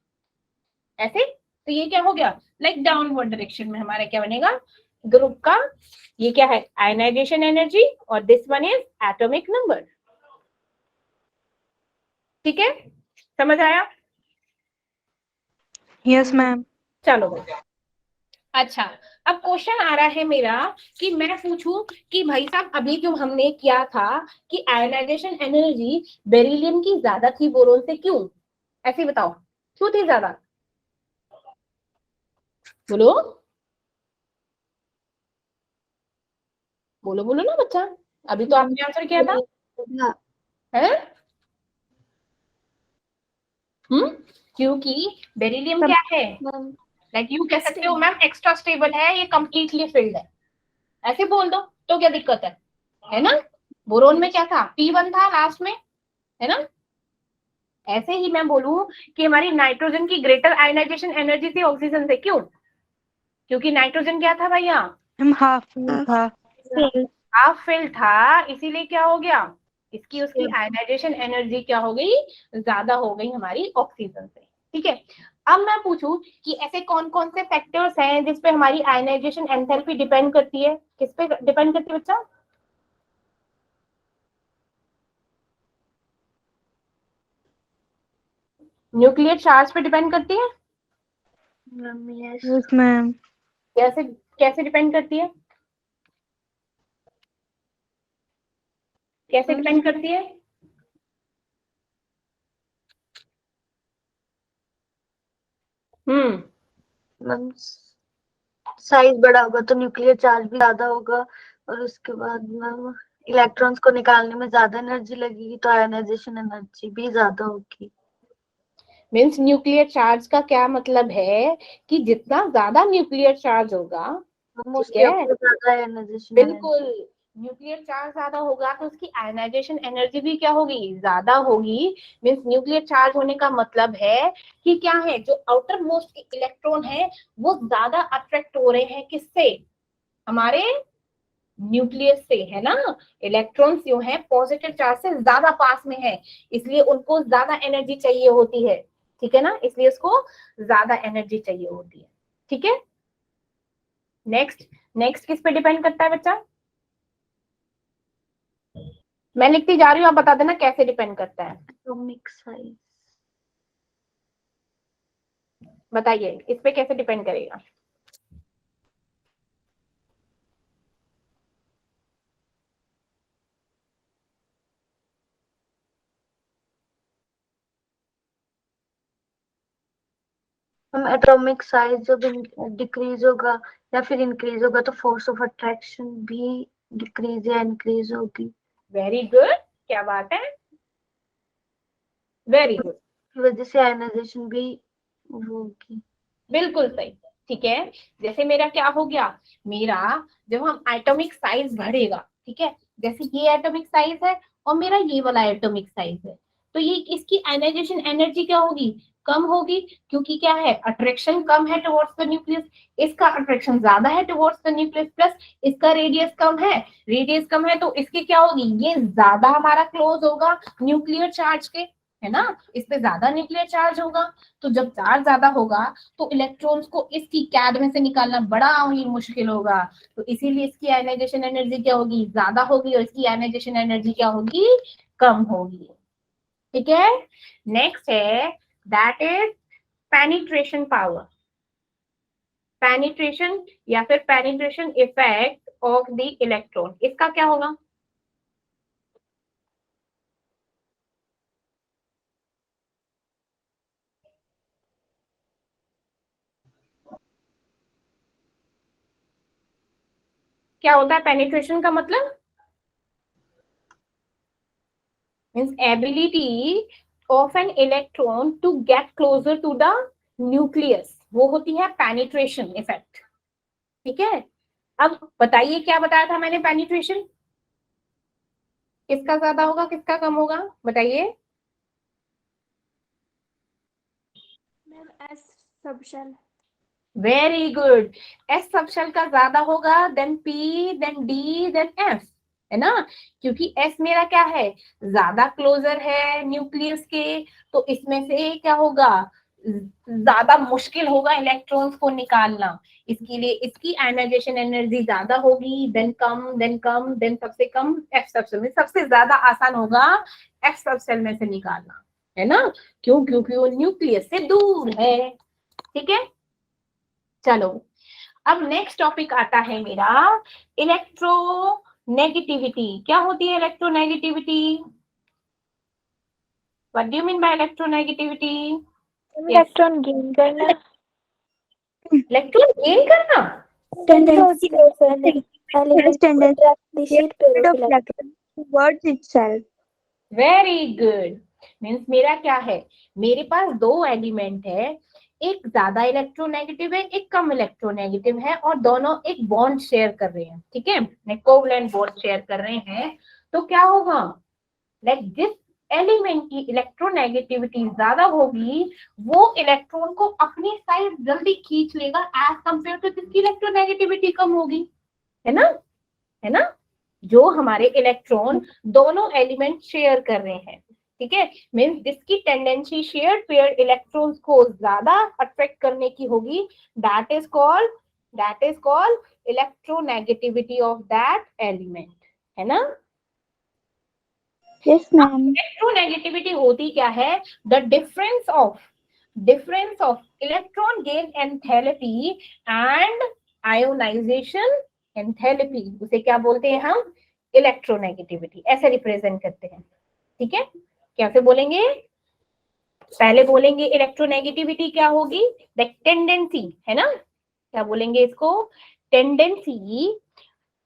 ऐसे तो ये क्या हो गया, लाइक डाउनवर्ड डायरेक्शन में हमारा क्या बनेगा ग्रुप का, ये क्या है आयनाइजेशन एनर्जी और this one is atomic number. ठीक है, समझ आया? Yes ma'am. चलो भाई, अच्छा अब क्वेश्चन आ रहा है मेरा कि मैं पूछूं कि भाई साहब अभी जो हमने किया था कि आयनाइजेशन एनर्जी बेरिलियम की ज्यादा थी बोरोन से, क्यों, ऐसे बताओ क्यों थी ज्यादा, बोलो बोलो बोलो ना बच्चा, अभी तो आपने आंसर किया था है? क्योंकि बेरिलियम क्या है, लाइक यू कह सकते हो मैम एक्स्ट्रा स्टेबल है, ये कंप्लीटली फिल्ड है, ऐसे बोल दो तो क्या दिक्कत है ना। बोरोन में क्या था, P1 था लास्ट में, है ना। ऐसे ही मैं बोलूं कि हमारी नाइट्रोजन की ग्रेटर आयनाइजेशन एनर्जी थी ऑक्सीजन से, क्यों, क्योंकि नाइट्रोजन क्या था भैया, हम हाफ था। हाफ फिल था, इसीलिए क्या हो गया, इसकी उसकी आयनाइजेशन एनर्जी क्या हो गई, ज्यादा हो गई हमारी ऑक्सीजन से। ठीक है, अब मैं पूछूं कि ऐसे कौन कौन से फैक्टर्स हैं जिसपे हमारी आयनाइजेशन एंथैल्पी डिपेंड करती है, किस पे डिपेंड करती है बच्चा, न्यूक्लियर चार्ज पे डिपेंड करती है, यस मैम। कैसे कैसे डिपेंड करती है, कैसे डिपेंड करती है, साइज बड़ा होगा तो न्यूक्लियर चार्ज भी ज्यादा होगा, और उसके बाद मैम इलेक्ट्रॉन्स को निकालने में ज्यादा एनर्जी लगेगी तो आयनाइजेशन एनर्जी भी ज्यादा होगी। मीन्स न्यूक्लियर चार्ज का क्या मतलब है कि जितना ज्यादा न्यूक्लियर चार्ज होगा, ठीक है, ज्यादा आयनाइजेशन, बिल्कुल न्यूक्लियर चार्ज ज्यादा होगा तो उसकी आयनाइजेशन एनर्जी भी क्या होगी, ज्यादा होगी। मीन्स न्यूक्लियर चार्ज होने का मतलब है कि क्या है, जो आउटर मोस्ट इलेक्ट्रॉन है वो ज्यादा अट्रैक्ट हो रहे हैं किससे, हमारे न्यूक्लियस से, है ना। इलेक्ट्रॉन्स जो है पॉजिटिव चार्ज से ज्यादा पास में है, इसलिए उनको ज्यादा एनर्जी चाहिए होती है, ठीक है ना, इसलिए उसको ज्यादा एनर्जी चाहिए होती है। ठीक है, नेक्स्ट नेक्स्ट किस पे डिपेंड करता है बच्चा, मैं लिखती जा रही हूँ, आप बता देना कैसे डिपेंड करता है, एटॉमिक साइज, बताइए इस पे कैसे डिपेंड करेगा। हम एटॉमिक साइज जब डिक्रीज होगा या फिर इंक्रीज होगा तो फोर्स ऑफ अट्रैक्शन भी डिक्रीज या इंक्रीज होगी। वेरी गुड, क्या बात है, वेरी गुड, की वजह से आयनाइजेशन भी होगी। बिल्कुल सही। ठीक है, जैसे मेरा क्या हो गया, मेरा जब हम एटॉमिक साइज बढ़ेगा, ठीक है, जैसे ये एटॉमिक साइज है और मेरा ये वाला एटॉमिक साइज है, तो ये इसकी आयनाइजेशन एनर्जी क्या होगी, कम होगी, क्योंकि क्या है अट्रैक्शन कम है टुवर्ड्स द न्यूक्लियस, इसका अट्रैक्शन ज्यादा है टुवर्ड्स द न्यूक्लियस, प्लस इसका रेडियस कम है, रेडियस कम है तो इसकी क्या होगी, ये ज्यादा हमारा क्लोज होगा न्यूक्लियर चार्ज के, है ना, इस पे ज्यादा न्यूक्लियर चार्ज होगा, तो जब चार्ज ज्यादा होगा तो इलेक्ट्रॉन्स को इसकी कैड में से निकालना बड़ा ही मुश्किल होगा, तो इसीलिए इसकी आयनाइजेशन एनर्जी क्या होगी, ज्यादा होगी, और इसकी आयनाइजेशन एनर्जी क्या होगी, कम होगी। ठीक है। नेक्स्ट है that is penetration power, penetration या फिर penetration effect of the electron, इसका क्या होगा? क्या होता है पेनिट्रेशन का मतलब? Means ability of an electron to get closer to the nucleus, वो होती है पेनिट्रेशन इफेक्ट। ठीक है, अब बताइए क्या बताया था मैंने, पेनिट्रेशन किसका ज्यादा होगा किसका कम होगा, बताइए। S subshell. Very good, S subshell का ज्यादा होगा then P then D then F, है ना, क्योंकि एस मेरा क्या है, ज्यादा क्लोजर है न्यूक्लियस के, तो इसमें से क्या होगा, ज्यादा मुश्किल होगा इलेक्ट्रॉन्स को निकालना, इसके लिए इसकी आयनाइजेशन एनर्जी ज्यादा होगी, देन कम देन सबसे कम एफ सबसेल में, सबसे ज्यादा आसान होगा एफ सबसेल में से निकालना, है ना, क्यों, क्योंकि वो न्यूक्लियस से दूर है। ठीक है, चलो अब नेक्स्ट टॉपिक आता है मेरा इलेक्ट्रोनेगेटिविटी। क्या होती है electronegativity? What do you mean bye electronegativity? Electron gain करना। इलेक्ट्रॉन गेन करना, Tendency of an element to tendency attract the sheet pair of of electrons. electron towards itself. Very good. Means मेरा क्या है, मेरे पास दो एलिमेंट है, एक ज्यादा इलेक्ट्रोनेगेटिव है एक कम इलेक्ट्रोनेगेटिव है, और दोनों एक बॉन्ड शेयर कर रहे हैं, ठीक है, कोवलेंट बॉन्ड शेयर कर रहे हैं, तो क्या होगा, लाइक जिस एलिमेंट की इलेक्ट्रोनेगेटिविटी ज्यादा होगी वो इलेक्ट्रॉन को अपनी साइड जल्दी खींच लेगा एज कंपेयर टू जिसकी इलेक्ट्रोनेगेटिविटी कम होगी, है ना, है ना, जो हमारे इलेक्ट्रॉन दोनों एलिमेंट शेयर कर रहे हैं, ठीक है, मीन्स जिसकी टेंडेंसी शेयर पेयर इलेक्ट्रॉन्स को ज्यादा अट्रैक्ट करने की होगी, that is called electronegativity of that element, है ना। Yes, ma'am. इलेक्ट्रोनेगेटिविटी होती क्या है, the difference of electron gain enthalpy and ionisation enthalpy, उसे क्या बोलते हैं हम, इलेक्ट्रोनेगेटिविटी, ऐसे रिप्रेजेंट करते हैं। ठीक है, कैसे बोलेंगे, पहले बोलेंगे इलेक्ट्रोनेगेटिविटी क्या होगी, द टेंडेंसी, है ना, क्या बोलेंगे इसको, टेंडेंसी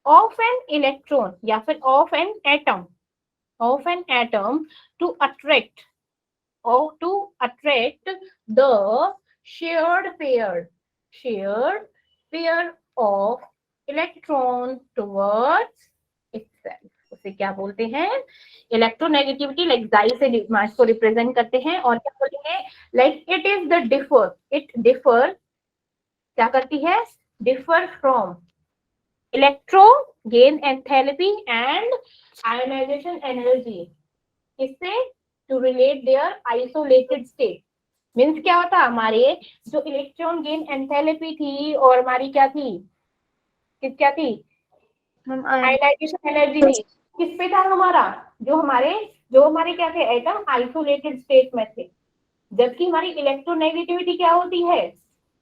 ऑफ एन इलेक्ट्रॉन या फिर of an atom to attract the shared pair of electron towards itself, उसे क्या बोलते हैं, इलेक्ट्रोनेगेटिविटी, लाइक जाई से मास को रिप्रेजेंट करते हैं, और क्या बोलेंगे, like it is the differ क्या करती है, differ from electron gain enthalpy and ionization energy, इससे to relate their isolated state, means क्या होता, हमारे जो इलेक्ट्रॉन गेन एंथैल्पी थी और हमारी क्या थी, क्या थी, आयोनाइजेशन एनर्जी थी, किस पे था हमारा, जो हमारे क्या थे, एटम आइसोलेटेड स्टेट में थे, जबकि हमारी इलेक्ट्रोनेगेटिविटी क्या होती है,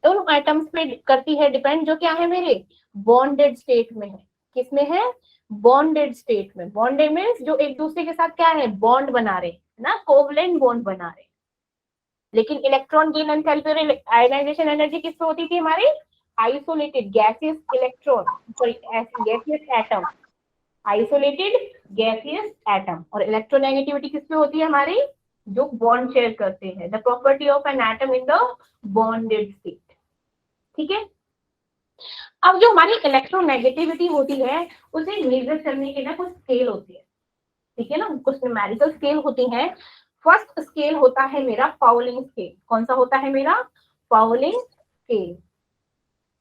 उन एटम्स पे करती है डिपेंड, जो क्या है मेरे बॉन्डेड स्टेट में है, किसमें है, बॉन्डेड स्टेट में, बॉन्डेड मींस जो एक दूसरे के साथ क्या है, बॉन्ड बना रहे ना, कोवलेंट बॉन्ड बना रहे, लेकिन इलेक्ट्रॉन गेन एंथैल्पी और आयोनाइजेशन एनर्जी किस पे होती थी हमारी, isolated gaseous electron, sorry gaseous atom, isolated gaseous atom, और इलेक्ट्रोनेगेटिविटी किस पे होती है हमारी, जो बॉन्ड शेयर करते हैं, the property of an atom in the bonded state. ठीक है, अब जो हमारी इलेक्ट्रोनेगेटिविटी होती है उसे मेजर करने के ना कुछ स्केल होती है, ठीक है ना, कुछ न्यूमेरिकल स्केल होती हैं। फर्स्ट स्केल होता है मेरा पाउलिंग स्केल, कौन सा होता है मेरा, पाउलिंग स्केल।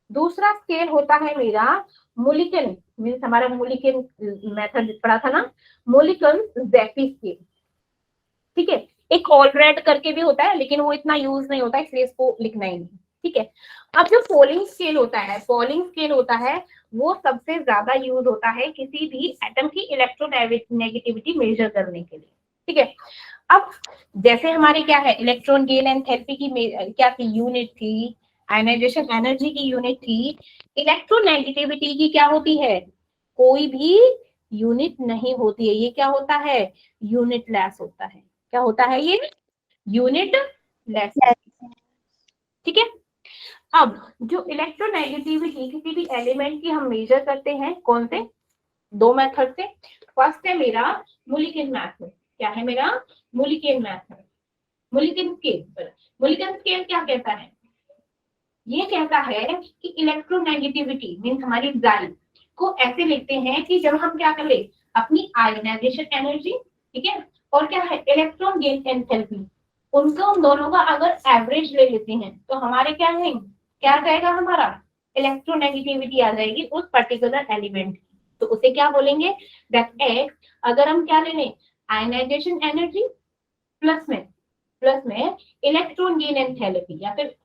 दूसरा स्केल होता है मेरा मोलिकन, मीन्स हमारा मोलिकन मेथड पढ़ा था ना, मोलिकन ज़ेफी स्केल, ठीक है, एक ऑलरेड करके भी होता है लेकिन वो इतना यूज नहीं होता इसलिए इसको लिखना ही नहीं, ठीक है। अब जो पोलिंग स्केल होता है वो सबसे ज्यादा यूज होता है किसी भी एटम की इलेक्ट्रोनेगेटिविटी मेजर करने के लिए, ठीक है। अब जैसे हमारे क्या है, इलेक्ट्रॉन गेन एंथैल्पी की क्या थी, यूनिट थी, आयनाइजेशन एनर्जी की यूनिट थी। इलेक्ट्रोनेगेटिविटी की क्या होती है, कोई भी यूनिट नहीं होती है, ये क्या होता है, यूनिट लेस होता है। क्या होता है ये, यूनिट लेस। ठीक है। अब जो इलेक्ट्रोनेगेटिविटी किसी भी एलिमेंट की हम मेजर करते हैं, कौन से, दो मेथड से। फर्स्ट है मेरा मुलिकन मेथड। क्या है मेरा, Mulliken method, Mulliken scale. Mulliken scale क्या कहता है, ये कहता है कि इलेक्ट्रोनेगेटिविटी मीन्स हमारी जाई को ऐसे लिखते हैं कि जब हम क्या करें, अपनी आयनाइजेशन एनर्जी, ठीक है, और क्या है इलेक्ट्रॉन गेन एंथैल्पी, उनको उन दोनों का अगर एवरेज ले लेते हैं तो हमारे क्या है, क्या आ जाएगा, हमारा इलेक्ट्रोनेगेटिविटी आ जाएगी उस पर्टिकुलर एलिमेंट की। तो उसे क्या बोलेंगे, दैट एक्स, अगर हम क्या ले लें, आयनाइजेशन एनर्जी प्लस में इलेक्ट्रॉन गेन एंथैल्पी, या फिर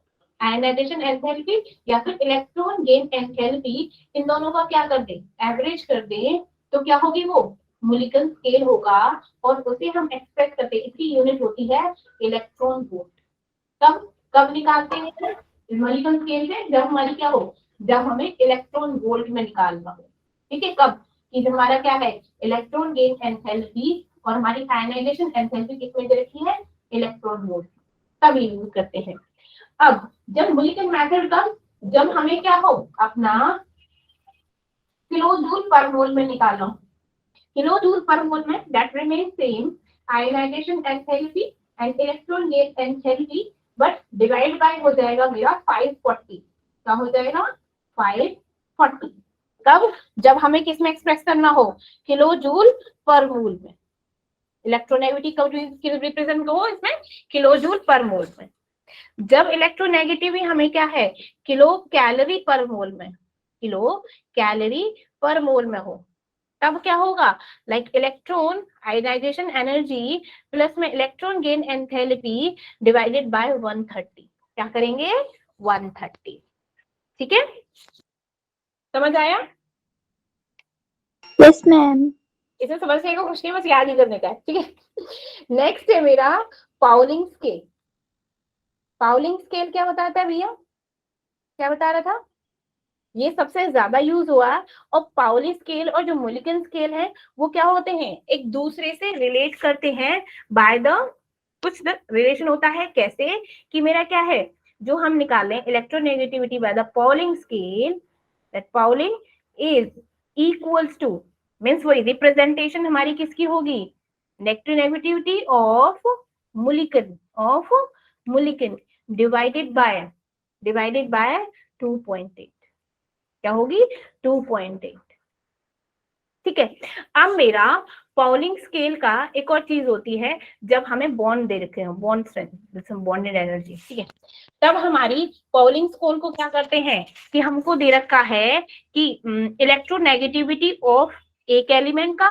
आयनाइजेशन एंथैल्पी या फिर इलेक्ट्रॉन गेन एंथैल्पी, इन दोनों का क्या कर दे, एवरेज कर दे, तो क्या होगी वो मुलिकन स्केल होगा। और उसे हम एक्सप्रेस करते हैं, इसकी यूनिट होती है इलेक्ट्रॉन वोल्ट। कब कब निकालते हैं मुलिकन स्केल से, जब हमारी क्या हो, जब हमें इलेक्ट्रॉन वोल्ट में निकालना हो। ठीक है, कब कि जब हमारा क्या है, इलेक्ट्रॉन गेन एंथैल्पी और हमारी आयनाइजेशन एंथैल्पी किसमें दे रखी है, इलेक्ट्रॉन वोल्ट, तब यूज करते हैं। अब जब मुलिकन मेथड का, जब हमें क्या हो, अपना किलो जूल पर मोल में निकालना हो, किलो जूल पर मोल में that remain same ionization enthalpy and electron gain enthalpy, but divide by हो जाएगा मेरा 540। क्या हो जाएगा, 540। कब, जब हमें किस में एक्सप्रेस करना हो, किलो जूल पर मोल में। इलेक्ट्रोनेगेटिविटी कब रिप्रेजेंट हो इसमें, किलो जूल पर मोल में। जब इलेक्ट्रोनेगेटिविटी हमें क्या है, किलो कैलोरी पर मोल में, किलो कैलोरी पर मोल में हो, तब क्या होगा, like electron ionization energy plus में electron gain enthalpy divided by 130। क्या करेंगे, 130। ठीक है, समझ आया, Yes, ma'am. इसे समझने का कुछ नहीं, बस याद ही करने का है। ठीक है। नेक्स्ट है मेरा पाउलिंग स्केल। पाउलिंग स्केल क्या बताता है भैया, क्या बता रहा था, ये सबसे ज्यादा यूज हुआ। और पाउली स्केल और जो मुलिकन स्केल है वो क्या होते हैं, एक दूसरे से रिलेट करते हैं बाय द, कुछ रिलेशन होता है कैसे, कि मेरा क्या है, जो हम निकालें electronegativity by the Pauling scale, that Pauling is equals to, means वही रिप्रेजेंटेशन हमारी किसकी होगी, electronegativity of Mulliken divided by 2.8। क्या होगी, 2.8। ठीक है। अब मेरा पाउलिंग स्केल का एक और चीज होती है, जब हमें बॉन्ड दे रखे हैं, बॉन्ड स्ट्रेंथ, बॉन्डेड एनर्जी, ठीक है, तब हमारी पाउलिंग स्केल को क्या करते हैं कि हमको दे रखा है कि इलेक्ट्रोनेगेटिविटी ऑफ एक एलिमेंट का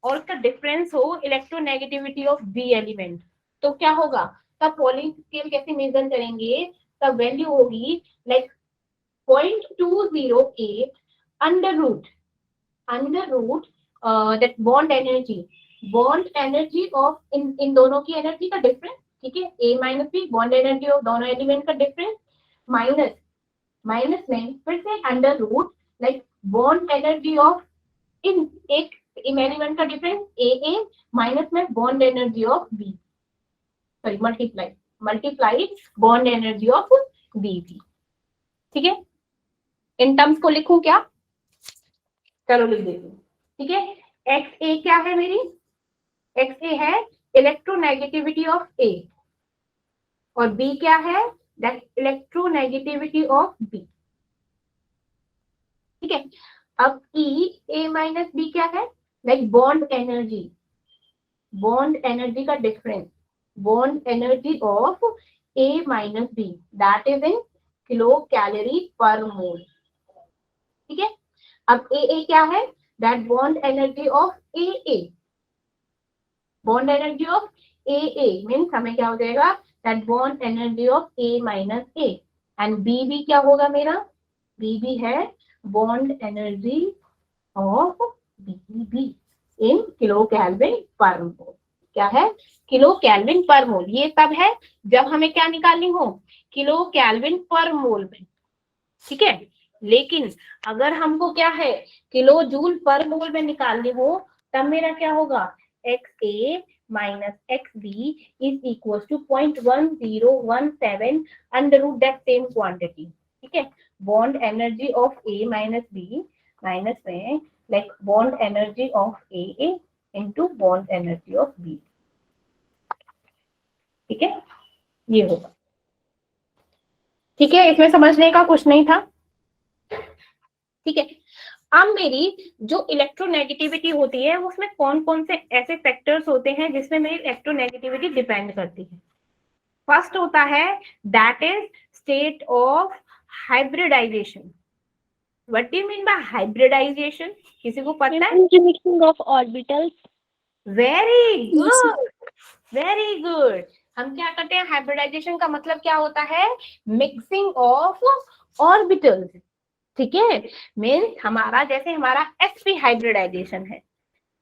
और उसका डिफरेंस हो इलेक्ट्रोनेगेटिविटी ऑफ बी एलिमेंट, तो क्या होगा, तब पाउलिंग स्केल कैसे मेजर करेंगे, तब वैल्यू होगी like 0.208 under root that bond energy of इन दोनों की एनर्जी का डिफरेंस, ठीक है, A minus B bond energy of दोनों एलिमेंट का डिफरेंस, माइनस में फिर से under root like bond energy of इन एक एलिमेंट का डिफरेंस A माइनस में bond energy of B, sorry multiply bond energy of B। ठीक है, इन टर्म्स को लिखूं क्या, चलो लिख देती हूँ। ठीक है, एक्स ए क्या है मेरी, एक्स ए है इलेक्ट्रोनेगेटिविटी ऑफ ए, और बी क्या है, दैट इलेक्ट्रोनेगेटिविटी ऑफ बी। ठीक है, अब ई ए माइनस बी क्या है, लाइक बॉन्ड एनर्जी का difference, bond energy of A minus B, that is in kilo calorie per mole. ठीक है, अब ए क्या है, that bond energy of A, bond energy of A means हमें क्या हो जाएगा, that bond energy of A minus A, and B क्या होगा मेरा, बी है bond energy of B in kilo kelvin per mole. क्या है, किलो केल्विन पर मोल। ये तब है जब हमें क्या निकालनी हो, किलो केल्विन पर मोल में, ठीक है। लेकिन अगर हमको क्या है, किलो जूल पर मोल में निकालनी हो, तब मेरा क्या होगा, XA minus XB is equal to 0.1017 under root that same quantity, ठीक है। Bond energy of A minus B minus में like bond energy of A into bond energy of B, ठीक है, ये होगा, ठीक है। इसमें समझने का कुछ नहीं था, ठीक है। अब मेरी जो इलेक्ट्रोनेगेटिविटी होती है उसमें कौन कौन से ऐसे फैक्टर्स होते हैं जिसमें मेरी इलेक्ट्रोनेगेटिविटी डिपेंड करती है। फर्स्ट होता है that is state of hybridization. What do you mean by hybridization, किसी को पता है? Mixing of orbitals. Very good, very good. हम क्या करते हैं, हाइब्रिडाइजेशन का मतलब क्या होता है, मिक्सिंग ऑफ ऑर्बिटल्स, ठीक है। मीन्स हमारा जैसे हमारा sp हाइब्रिडाइजेशन है,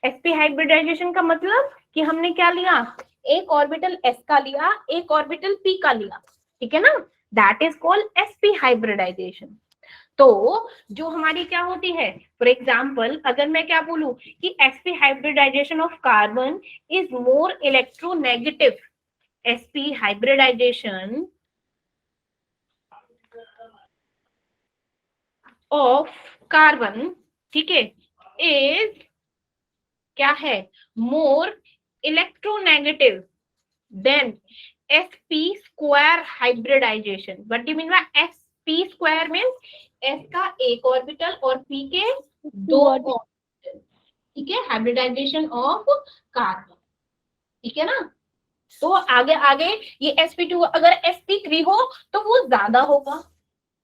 sp हाइब्रिडाइजेशन का मतलब कि हमने क्या लिया, एक ऑर्बिटल s का लिया, एक ऑर्बिटल p का लिया, ठीक है ना, that is called sp hybridization. तो जो हमारी क्या होती है, फॉर एग्जाम्पल अगर मैं क्या बोलूं कि sp hybridization of carbon is more electronegative, sp hybridization of carbon, ठीक है, इज क्या है, more electronegative than sp square hybridization. What do you mean by sp square means s का एक ऑर्बिटल और p के दो ऑर्बिटल, ठीक है, हाइब्रिडाइजेशन ऑफ कार्बन, ठीक है ना। तो आगे आगे ये sp2 अगर sp3 हो तो वो ज्यादा होगा,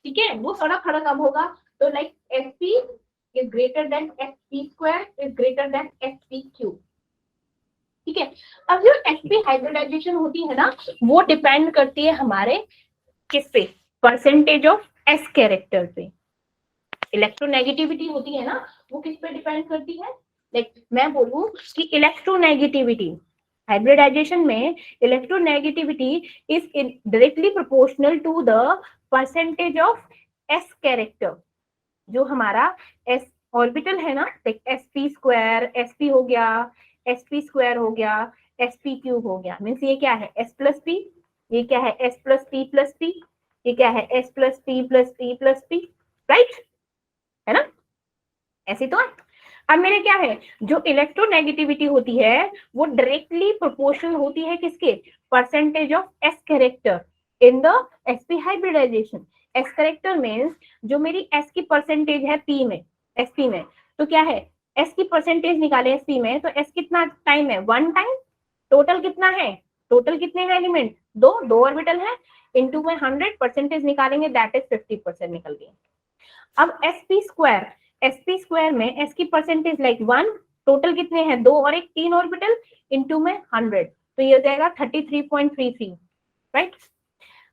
ठीक है, वो थोड़ा थोड़ा कम होगा। तो like sp is greater than sp square is greater than sp cube, ठीक है। अब जो sp हाइब्रिडाइजेशन होती है ना, वो डिपेंड करती है हमारे किस पे, परसेंटेज ऑफ s कैरेक्टर पे। इलेक्ट्रोनेगेटिविटी होती है ना, वो किस पे डिपेंड करती है, लाइक मैं बोलूं कि इलेक्ट्रोनेगेटिविटी हाइब्रिडाइजेशन में electronegativity is directly proportional to the percentage of s character. जो हमारा s ऑर्बिटल है ना, sp स्क्वायर, sp हो गया, sp स्क्वायर हो गया, sp क्यूब हो गया, मीन्स ये क्या है, s प्लस p, ये क्या है, s plus p plus p, ये क्या है, s plus p plus p plus p, right है ना, ऐसे तो है। अब मेरे क्या है, जो इलेक्ट्रोनेगेटिविटी होती है वो डायरेक्टली प्रोपोर्शनल होती है किसके, percentage of s character in the sp hybridization. s character means जो मेरी s की परसेंटेज है p में, sp में, तो क्या है, s की परसेंटेज निकाले sp में, तो s कितना टाइम है, 1 टाइम, टोटल कितना है, टोटल कितने हैं एलिमेंट, दो ऑर्बिटल है, इनटू में 100 परसेंटेज निकालेंगे, दैट इज 50% निकल गई। अब sp स्क्वायर में s की परसेंटेज लाइक 1, टोटल कितने हैं, 2 और 1, 3 ऑर्बिटल, इनटू में 100, तो ये हो जाएगा 33.33, राइट।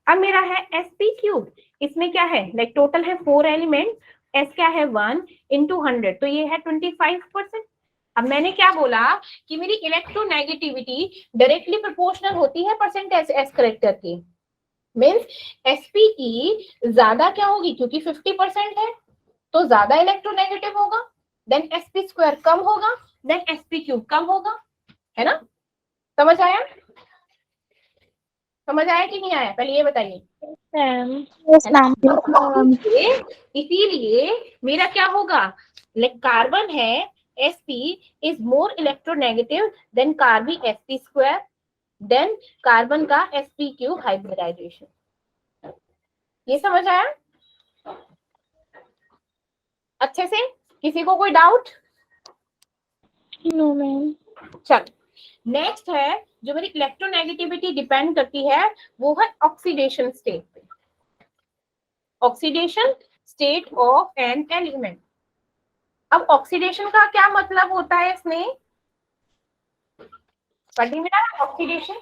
अब मेरा है sp क्यूब, इसमें क्या है, लाइक टोटल है 4 एलिमेंट, s क्या है 1 इंटू 100, तो ये है 25%। अब मैंने क्या बोला कि मेरी इलेक्ट्रोनेगेटिविटी डायरेक्टली प्रोपोर्शनल होती है परसेंटेज s करेक्टर की, मींस sp की ज्यादा क्या होगी, क्योंकि 50% है तो ज्यादा इलेक्ट्रोनेगेटिव होगा, देन sp स्क्वायर कम होगा, देन sp क्यूब कम होगा, है ना। समझ आया, समझ आया कि नहीं आया, पहले ये बताइए। Yes, ma'am. इसीलिए मेरा क्या होगा, लाइक कार्बन है sp is more electronegative than carbon sp square, then carbon का sp क्यूब हाइब्रिडाइजेशन। ये समझ आया अच्छे से, किसी को कोई डाउट? No, ma'am. चल नेक्स्ट है, जो मेरी इलेक्ट्रोनेगेटिविटी डिपेंड करती है वो है ऑक्सीडेशन स्टेट पे, oxidation state of an element. अब ऑक्सीडेशन का क्या मतलब होता है इसमें, पढ़ी मेरा ऑक्सीडेशन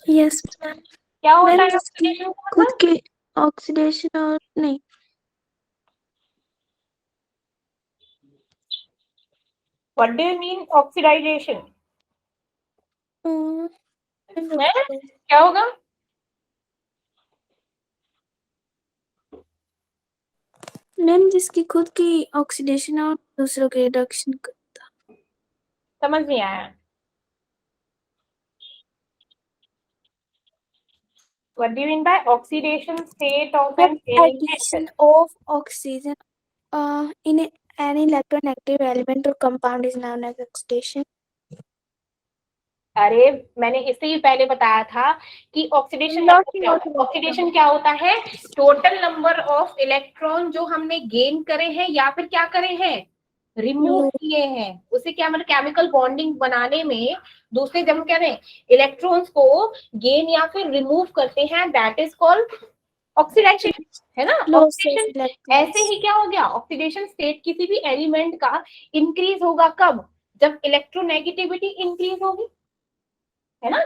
Yes, ma'am. क्या होता मैम है, इसकी ऑक्सीडेशन का खुद मतलब के ऑक्सीडेशन और नहीं, what do you mean oxidisation, क्या होगा? मैम जिसकी खुद की ऑक्सीडेशन और दूसरों के रिडक्शन करता। समझ नहीं आया। What do you mean by oxidation state of an Addition element? of oxygen in an electronegative element or compound is known as oxidation. अरे मैंने इससे ही पहले बताया था कि ऑक्सीडेशन क्या होता है? टोटल नंबर ऑफ इलेक्ट्रॉन जो हमने गेन करे हैं या फिर क्या करे हैं, रिमूव किए हैं, उसे क्या मतलब केमिकल बॉन्डिंग बनाने में दूसरे जब हम कह रहे हैं इलेक्ट्रॉन्स को गेन या फिर रिमूव करते हैं, दैट इज कॉल्ड ऑक्सीडेशन, है ना? ऑक्सीडेशन ऐसे ही क्या हो गया, ऑक्सीडेशन स्टेट किसी भी एलिमेंट का इंक्रीज होगा कब? जब इलेक्ट्रोनेगेटिविटी इंक्रीज होगी, है ना?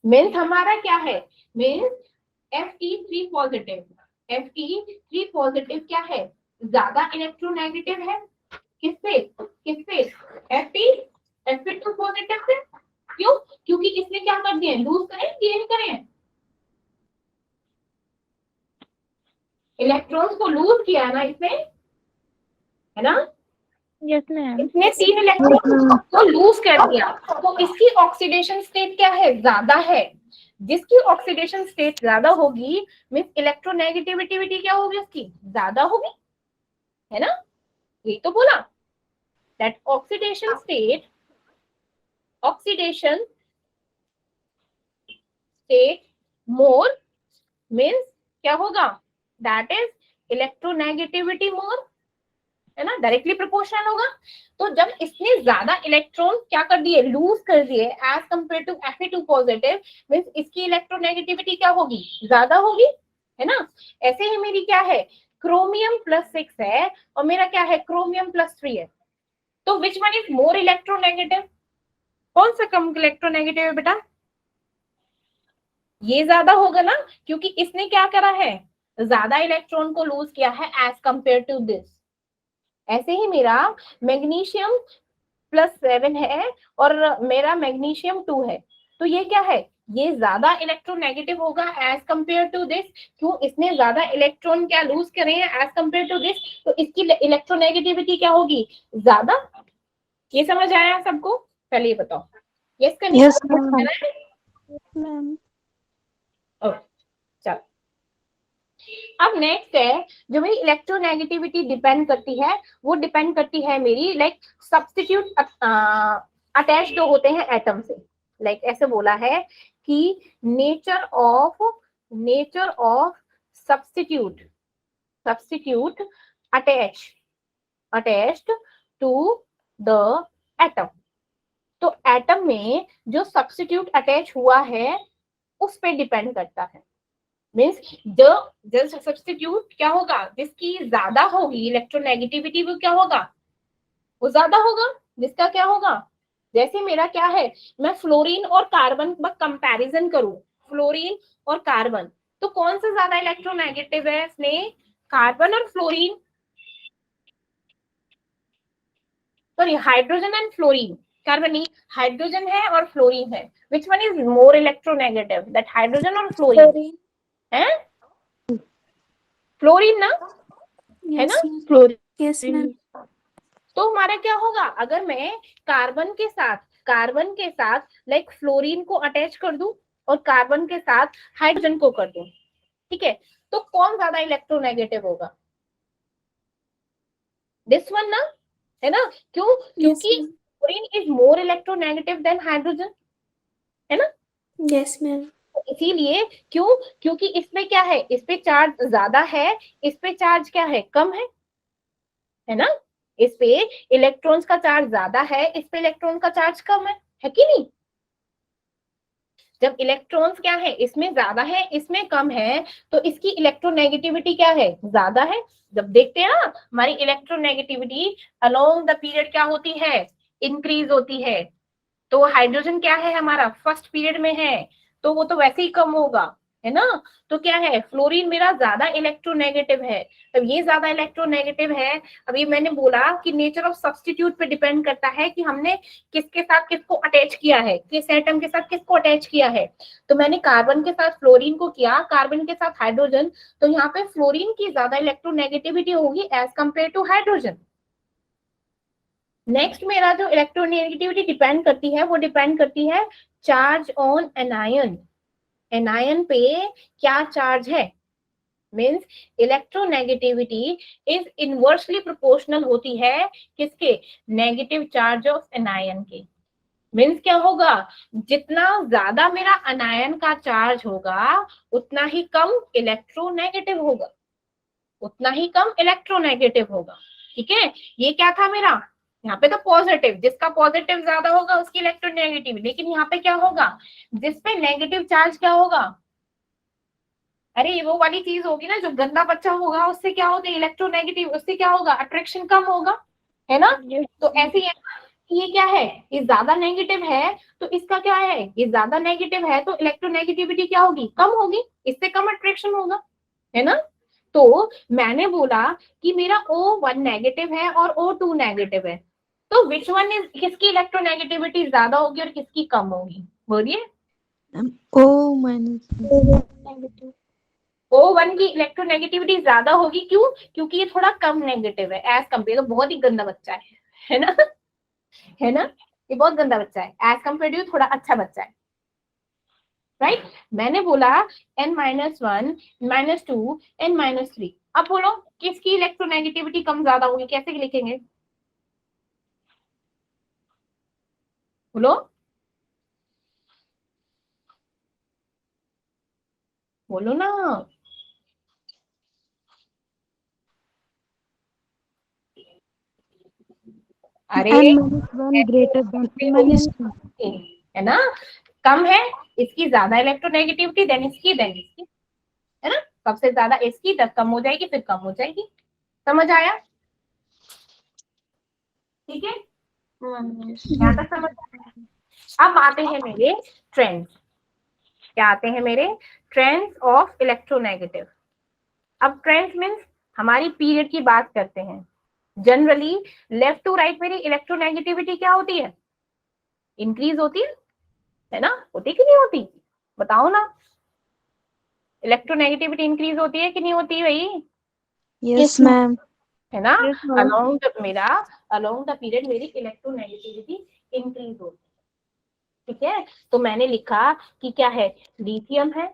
मीन्स हमारा क्या है, means Fe3 positive, Fe3 positive क्या है, ज्यादा इलेक्ट्रोनेगेटिव है किससे किससे, Fe2 पॉजिटिव से। क्यों? क्योंकि इसने क्या कर दिया, लूज करें गेन करें, इलेक्ट्रॉन्स को लूज किया ना इसने, है ना? Yes, ma'am. इसने 3 इलेक्ट्रॉन को लूज कर दिया, तो इसकी ऑक्सीडेशन स्टेट क्या है, ज्यादा है। जिसकी ऑक्सीडेशन स्टेट ज्यादा होगी मींस इलेक्ट्रोनेगेटिविटी क्या होगी, उसकी ज्यादा होगी, है ना? यही तो बोला, that oxidation state more means क्या होगा, दैट इज इलेक्ट्रोनेगेटिविटी मोर, है ना? डायरेक्टली प्रोपोर्शनल होगा। तो जब इसने ज्यादा इलेक्ट्रॉन क्या कर दिए, लूज कर दिए as compare to Fe2 positive, means इसकी इलेक्ट्रोनेगेटिविटी क्या होगी, ज्यादा होगी, है ना? ऐसे ही मेरी क्या है, क्रोमियम +6 है और मेरा क्या है, क्रोमियम +3 है, तो which one is more electronegative, कौन सा कम इलेक्ट्रोनेगेटिव है बेटा? ये ज्यादा होगा ना, क्योंकि इसने क्या करा है, ज्यादा इलेक्ट्रॉन को लूज किया है एज कंपेयर टू दिस। ऐसे ही मेरा मैग्नीशियम +7 है और मेरा मैग्नीशियम 2 है, तो ये क्या है, ये ज्यादा इलेक्ट्रोनेगेटिव होगा एज कंपेयर टू दिस। क्यों? इसने ज्यादा इलेक्ट्रॉन क्या लूज करे हैं एज कंपेयर टू दिस, तो इसकी इलेक्ट्रोनेगेटिविटी क्या होगी, ज्यादा। ये समझ आया सबको? पहले ये बताओ, यस का Yes, नहीं? चलो, अब नेक्स्ट है जो मेरी इलेक्ट्रोनेगेटिविटी डिपेंड करती है, वो डिपेंड करती है मेरी लाइक सब्स्टिट्यूट अटैच जो होते हैं एटम से। लाइक ऐसे बोला है कि nature of substitute attached to the atom. तो एटम में जो सब्स्टिट्यूट अटैच हुआ है उस पे डिपेंड करता है। मीन्स जो सब्स्टिट्यूट क्या होगा, जिसकी ज्यादा होगी इलेक्ट्रोनेगेटिविटी, वो क्या होगा, वो ज्यादा होगा। जिसका क्या होगा, जैसे मेरा क्या है, मैं फ्लोरीन और कार्बन का कंपैरिजन करूं, फ्लोरीन और कार्बन, तो कौन सा ज्यादा इलेक्ट्रोनेगेटिव है इसमें, कार्बन और fluorine, sorry hydrogen and fluorine, carbon नहीं, हाइड्रोजन है और फ्लोरीन है, which one is more electronegative, that hydrogen और फ्लोरीन है, फ्लोरीन ना, है ना? Yes, ma'am. तो हमारा क्या होगा, अगर मैं कार्बन के साथ लाइक फ्लोरीन को अटैच कर दूं और कार्बन के साथ हाइड्रोजन को कर दूं, ठीक है, तो कौन ज्यादा इलेक्ट्रोनेगेटिव होगा, दिस वन ना, है ना? क्यों? क्योंकि fluorine is more electronegative then hydrogen, है ना? Yes, ma'am. इसीलिए क्यों, क्योंकि इसमें क्या है, इस पे चार्ज ज्यादा है, इस पे चार्ज क्या है, कम है ना? इस पे इलेक्ट्रॉन्स का चार्ज ज्यादा है, इस पे इलेक्ट्रॉन का चार्ज कम है कि नहीं? जब इलेक्ट्रॉन्स क्या है, इसमें ज्यादा है इसमें कम है, तो इसकी इलेक्ट्रोनेगेटिविटी क्या है, ज्यादा है। जब देखते हैं ना हमारी इलेक्ट्रोनेगेटिविटी अलोंग द पीरियड क्या होती है, इंक्रीज होती है। तो हाइड्रोजन क्या है हमारा, फर्स्ट पीरियड में है, तो वो तो वैसे ही कम होगा, है ना। तो क्या है, फ्लोरीन मेरा ज्यादा इलेक्ट्रोनेगेटिव है। अब ये ज्यादा इलेक्ट्रोनेगेटिव है, अभी मैंने बोला कि नेचर ऑफ सब्स्टिट्यूट पे डिपेंड करता है कि हमने किसके साथ किसको अटैच किया है, किस एटम के साथ किसको अटैच किया है। तो मैंने कार्बन के साथ फ्लोरीन को किया, कार्बन के साथ हाइड्रोजन, तो यहाँ पे फ्लोरीन की ज्यादा इलेक्ट्रोनेगेटिविटी होगी as compare to hydrogen. Next मेरा जो इलेक्ट्रोनेगेटिविटी डिपेंड करती है वो डिपेंड करती है चार्ज ऑन एनायन। एनायन पे क्या चार्ज है, means electronegativity is inversely proportional होती है किसके, नेगेटिव चार्ज ऑफ एनायन के। मीन्स क्या होगा, जितना ज्यादा मेरा अनायन का चार्ज होगा उतना ही कम इलेक्ट्रोनेगेटिव होगा, उतना ही कम इलेक्ट्रोनेगेटिव होगा। ठीक है, ये क्या था मेरा, यहाँ पे तो पॉजिटिव, जिसका पॉजिटिव ज्यादा होगा उसकी इलेक्ट्रोनेगेटिव, लेकिन यहाँ पे क्या होगा, जिसपे नेगेटिव चार्ज क्या होगा, अरे ये वो वाली चीज होगी ना, जो गंदा बच्चा होगा उससे क्या होता है इलेक्ट्रोनेगेटिव, उससे क्या होगा अट्रैक्शन कम होगा, है ना। तो ऐसे ही है, ये क्या है, ये ज्यादा नेगेटिव है तो इसका क्या है, ये ज्यादा नेगेटिव है तो इलेक्ट्रोनेगेटिविटी क्या होगी, कम होगी, इससे कम अट्रैक्शन होगा, है ना। तो मैंने बोला कि मेरा O1 नेगेटिव है और O2 नेगेटिव है, तो विच वन इज, किसकी इलेक्ट्रोनेगेटिविटी ज्यादा होगी और किसकी कम होगी, बोलिए। O1 की इलेक्ट्रोनेगेटिविटी ज्यादा होगी, क्यों, क्योंकि ये थोड़ा कम नेगेटिव है एज कम्पेयर, तो बहुत ही गंदा बच्चा है ना, है ना, ये बहुत गंदा बच्चा है एज कम्पेयर टू थोड़ा अच्छा बच्चा है, राइट। मैंने बोला n-1, -2, n-3। अब बोलो किसकी इलेक्ट्रोनेगेटिविटी कम ज्यादा होगी, कैसे लिखेंगे, बोलो बोलो ना, अरे n-1 greater than n-2 है ना, कम है, इसकी ज्यादा इलेक्ट्रोनेगेटिविटी देन इसकी, है ना, सबसे ज्यादा इसकी, तब कम हो जाएगी, फिर कम हो जाएगी, समझ आया, ठीक है, यहाँ तक समझ आया। अब आते हैं मेरे ट्रेंड्स, क्या आते हैं मेरे ट्रेंड्स ऑफ इलेक्ट्रोनेगेटिव। अब ट्रेंड्स मीन्स हमारी पीरियड की बात करते हैं। जनरली लेफ्ट टू राइट मेरी इलेक्ट्रोनेगेटिविटी क्या होती है, इंक्रीज होती है ना, होती कि नहीं होती, बताओ ना, इलेक्ट्रोनेगेटिविटी इंक्रीज होती है कि नहीं होती भाई, yes ma'am है ना, yes ma'am along the period मेरी इलेक्ट्रोनेगेटिविटी इंक्रीज होती है, ठीक है। तो मैंने लिखा कि क्या है, लिथियम है,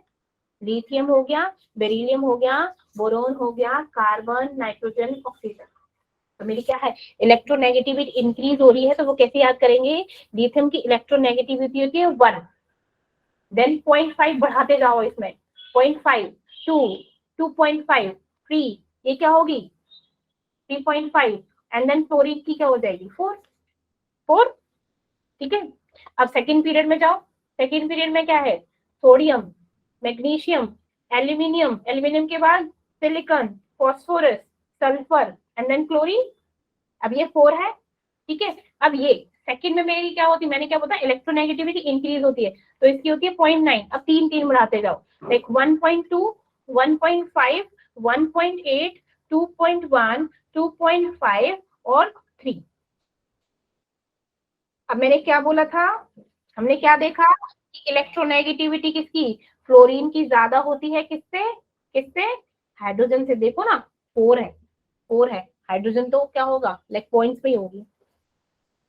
लिथियम हो गया, बेरिलियम हो गया, बोरोन हो गया, कार्बन, नाइट्रोजन, ऑक्सीजन, तो मेरी क्या है इलेक्ट्रोनेगेटिविटी इंक्रीज हो रही है, तो वो कैसे याद करेंगे, लिथियम की इलेक्ट्रोनेगेटिविटी होती है 1, देन 0.5 बढ़ाते जाओ इसमें, 0.5, 2, 2.5, 3, ये क्या होगी 3.5, एंड देन फ्लोरीन की क्या हो जाएगी 4, ठीक है। अब सेकंड पीरियड में जाओ, सेकंड पीरियड में क्या है, सोडियम, मैग्नीशियम, एल्यूमिनियम के बाद silicon, phosphorus, sulphur and then chlorine, अब ये 4 है, ठीक है। अब ये सेकंड में मेरी क्या होती है, मैंने क्या बोला इलेक्ट्रोनेगेटिविटी इंक्रीज होती है, तो इसकी होती है 0.9, अब 3 बढ़ाते जाओ, लाइक 1.2, 1.5, 1.8, 2.1, 2.5 और 3। अब मैंने क्या बोला था, हमने क्या देखा कि इलेक्ट्रोनेगेटिविटी किसकी, फ्लोरीन की ज्यादा होती है, किससे हाइड्रोजन से, देखो ना 4 है, हाइड्रोजन तो क्या होगा लाइक पॉइंट्स पे ही होगी,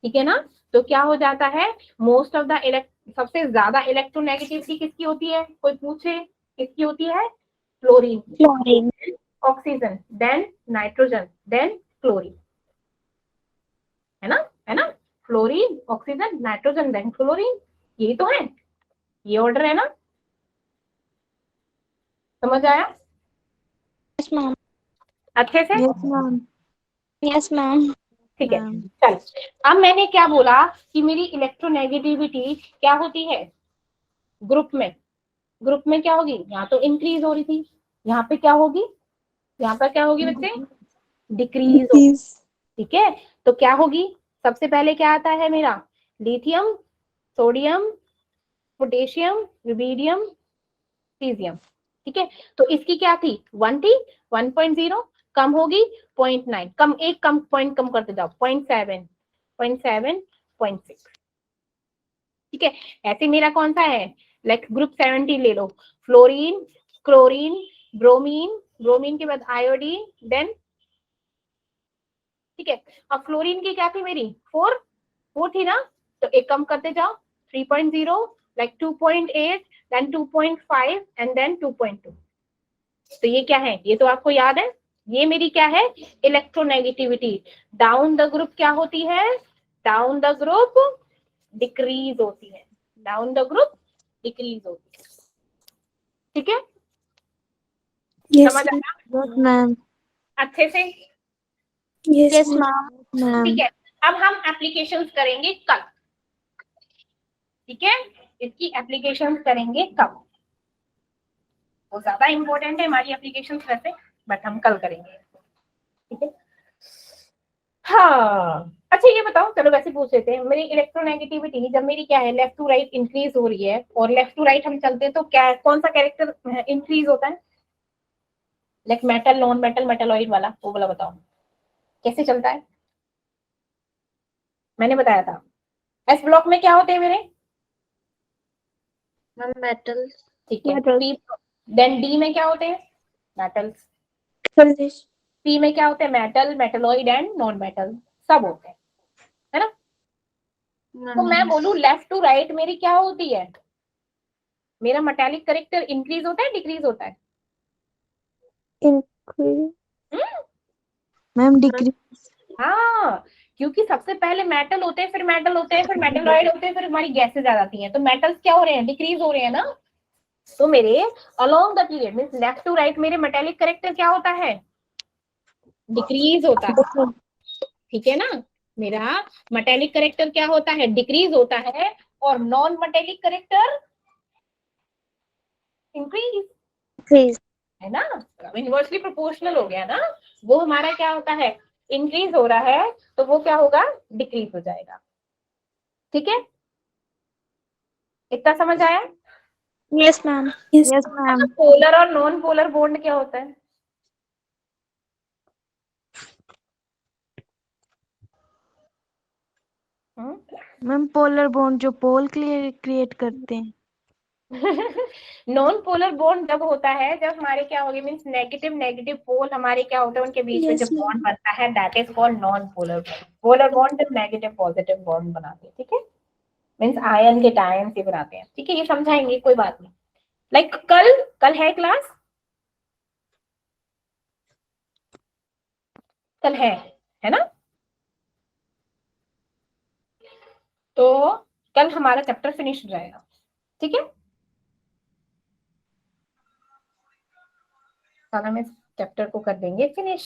ठीक है ना। तो क्या हो जाता है, मोस्ट ऑफ द सबसे ज्यादा इलेक्ट्रोनेगेटिविटी किसकी होती है, कोई पूछे किसकी होती है, fluorine, oxygen, then nitrogen, then chlorine, है ना, fluorine, oxygen, nitrogen, then chlorine, यही तो है, ये ऑर्डर है ना, समझ आया yes ma'am अच्छे से, yes ma'am ठीक है। चल, अब मैंने क्या बोला कि मेरी इलेक्ट्रोनेगेटिविटी क्या होती है, ग्रुप में क्या होगी, यहाँ तो इंक्रीज हो रही थी, यहाँ पे क्या होगी, यहाँ पर क्या होगी बच्चे, डिक्रीज होगी, ठीक है। तो क्या होगी, सबसे पहले क्या आता है मेरा, lithium, sodium, potassium, rubidium, caesium, ठीक है, तो इसकी क्या थी 1 थी, 1.0 कम होगी 0.9, कम एक कम पॉइंट कम करते जाओ 0.7, 0.7, 0.6। ठीक है, ऐसे मेरा कौन सा है, लाइक ग्रुप 17 ले लो, फ्लोरीन, क्लोरीन, ब्रोमीन, ब्रोमीन के बाद आयोडीन, देन ठीक है। अब फ्लोरीन की क्या थी मेरी 4 थी ना, तो एक कम करते जाओ 3.0, लाइक 2.8, देन 2.5 एंड देन 2.2। तो ये क्या है, ये तो आपको याद है, ये मेरी क्या है इलेक्ट्रोनेगेटिविटी। डाउन द ग्रुप क्या होती है, डाउन द ग्रुप डिक्रीज होती है, डाउन द ग्रुप डिक्रीज होती है। ठीक है, Yes, समझ ma'am. आया Yes, ma'am. अच्छे से? Yes, Yes, ma'am. ma'am. ठीक है, अब हम एप्लीकेशंस करेंगे कल। ठीक है, इसकी एप्लीकेशंस करेंगे कब, वो ज्यादा इंपॉर्टेंट है हमारी एप्लीकेशंस वैसे, बट हम कल करेंगे। ठीक है, हाँ अच्छा ये बताओ, चलो वैसे पूछ लेते हैं, मेरी इलेक्ट्रोनेगेटिविटी जब मेरी क्या है लेफ्ट टू राइट इंक्रीज हो रही है, और लेफ्ट टू राइट हम चलते हैं तो क्या कौन सा कैरेक्टर इंक्रीज होता है, like metal, non metal, metalloid वाला, वो वाला बताओ कैसे चलता है। मैंने बताया था एस ब्लॉक में क्या होते हैं मेरे, मैम मेटल। ठीक है, Metals. पी, देन डी में क्या होते हैं मेटल्स, Polish. सी में क्या होते हैं metal, metalloid and non metal सब होते हैं, है ना। तो मैं बोलूं लेफ्ट टू राइट मेरी क्या होती है, मेरा मेटालिक करेक्टर इंक्रीज होता है डिक्रीज होता है, Increase. Ma'am, decrease. हाँ क्योंकि सबसे पहले मेटल होते हैं, फिर मेटल होते हैं, फिर मेटलॉइड होते हैं, फिर हमारी गैसेज आ जाती हैं, तो मेटल्स क्या हो रहे हैं डिक्रीज हो रहे हैं ना। तो मेरे along the period means left to right मेरे मेटालिक करेक्टर क्या होता है डिक्रीज होता है। ठीक है ना, मेरा मेटालिक करेक्टर क्या होता है डिक्रीज होता है, और non metallic character increase, Increase. है ना, इनवर्सली प्रोपोर्शनल हो गया ना, वो हमारा क्या होता है इंक्रीज हो रहा है, तो वो क्या होगा डिक्रीज हो जाएगा। ठीक है, इतना समझ आया। Yes, ma'am. Yes. Yes, ma'am. Polar और नॉन पोलर बॉन्ड क्या होता है, मैम पोलर बॉन्ड जो पोल क्रिएट करते हैं। नॉन पोलर बॉन्ड जब होता है जब हमारे क्या हो गए मींस नेगेटिव नेगेटिव पोल हमारे क्या होते हैं उनके बीच में Yes, जब ma'am. बॉन्ड बनता है that is called non polar bond. Polar bond जब नेगेटिव पॉजिटिव बॉन्ड बनाते हैं, ठीक है, मींस आयन के टाइम से बनाते हैं। ठीक है, ये समझाएंगे कोई बात नहीं। लाइक कल कल है क्लास, कल है ना, तो कल हमारा चैप्टर फिनिश हो जाएगा। ठीक है, कल हम इस चैप्टर को कर देंगे फिनिश।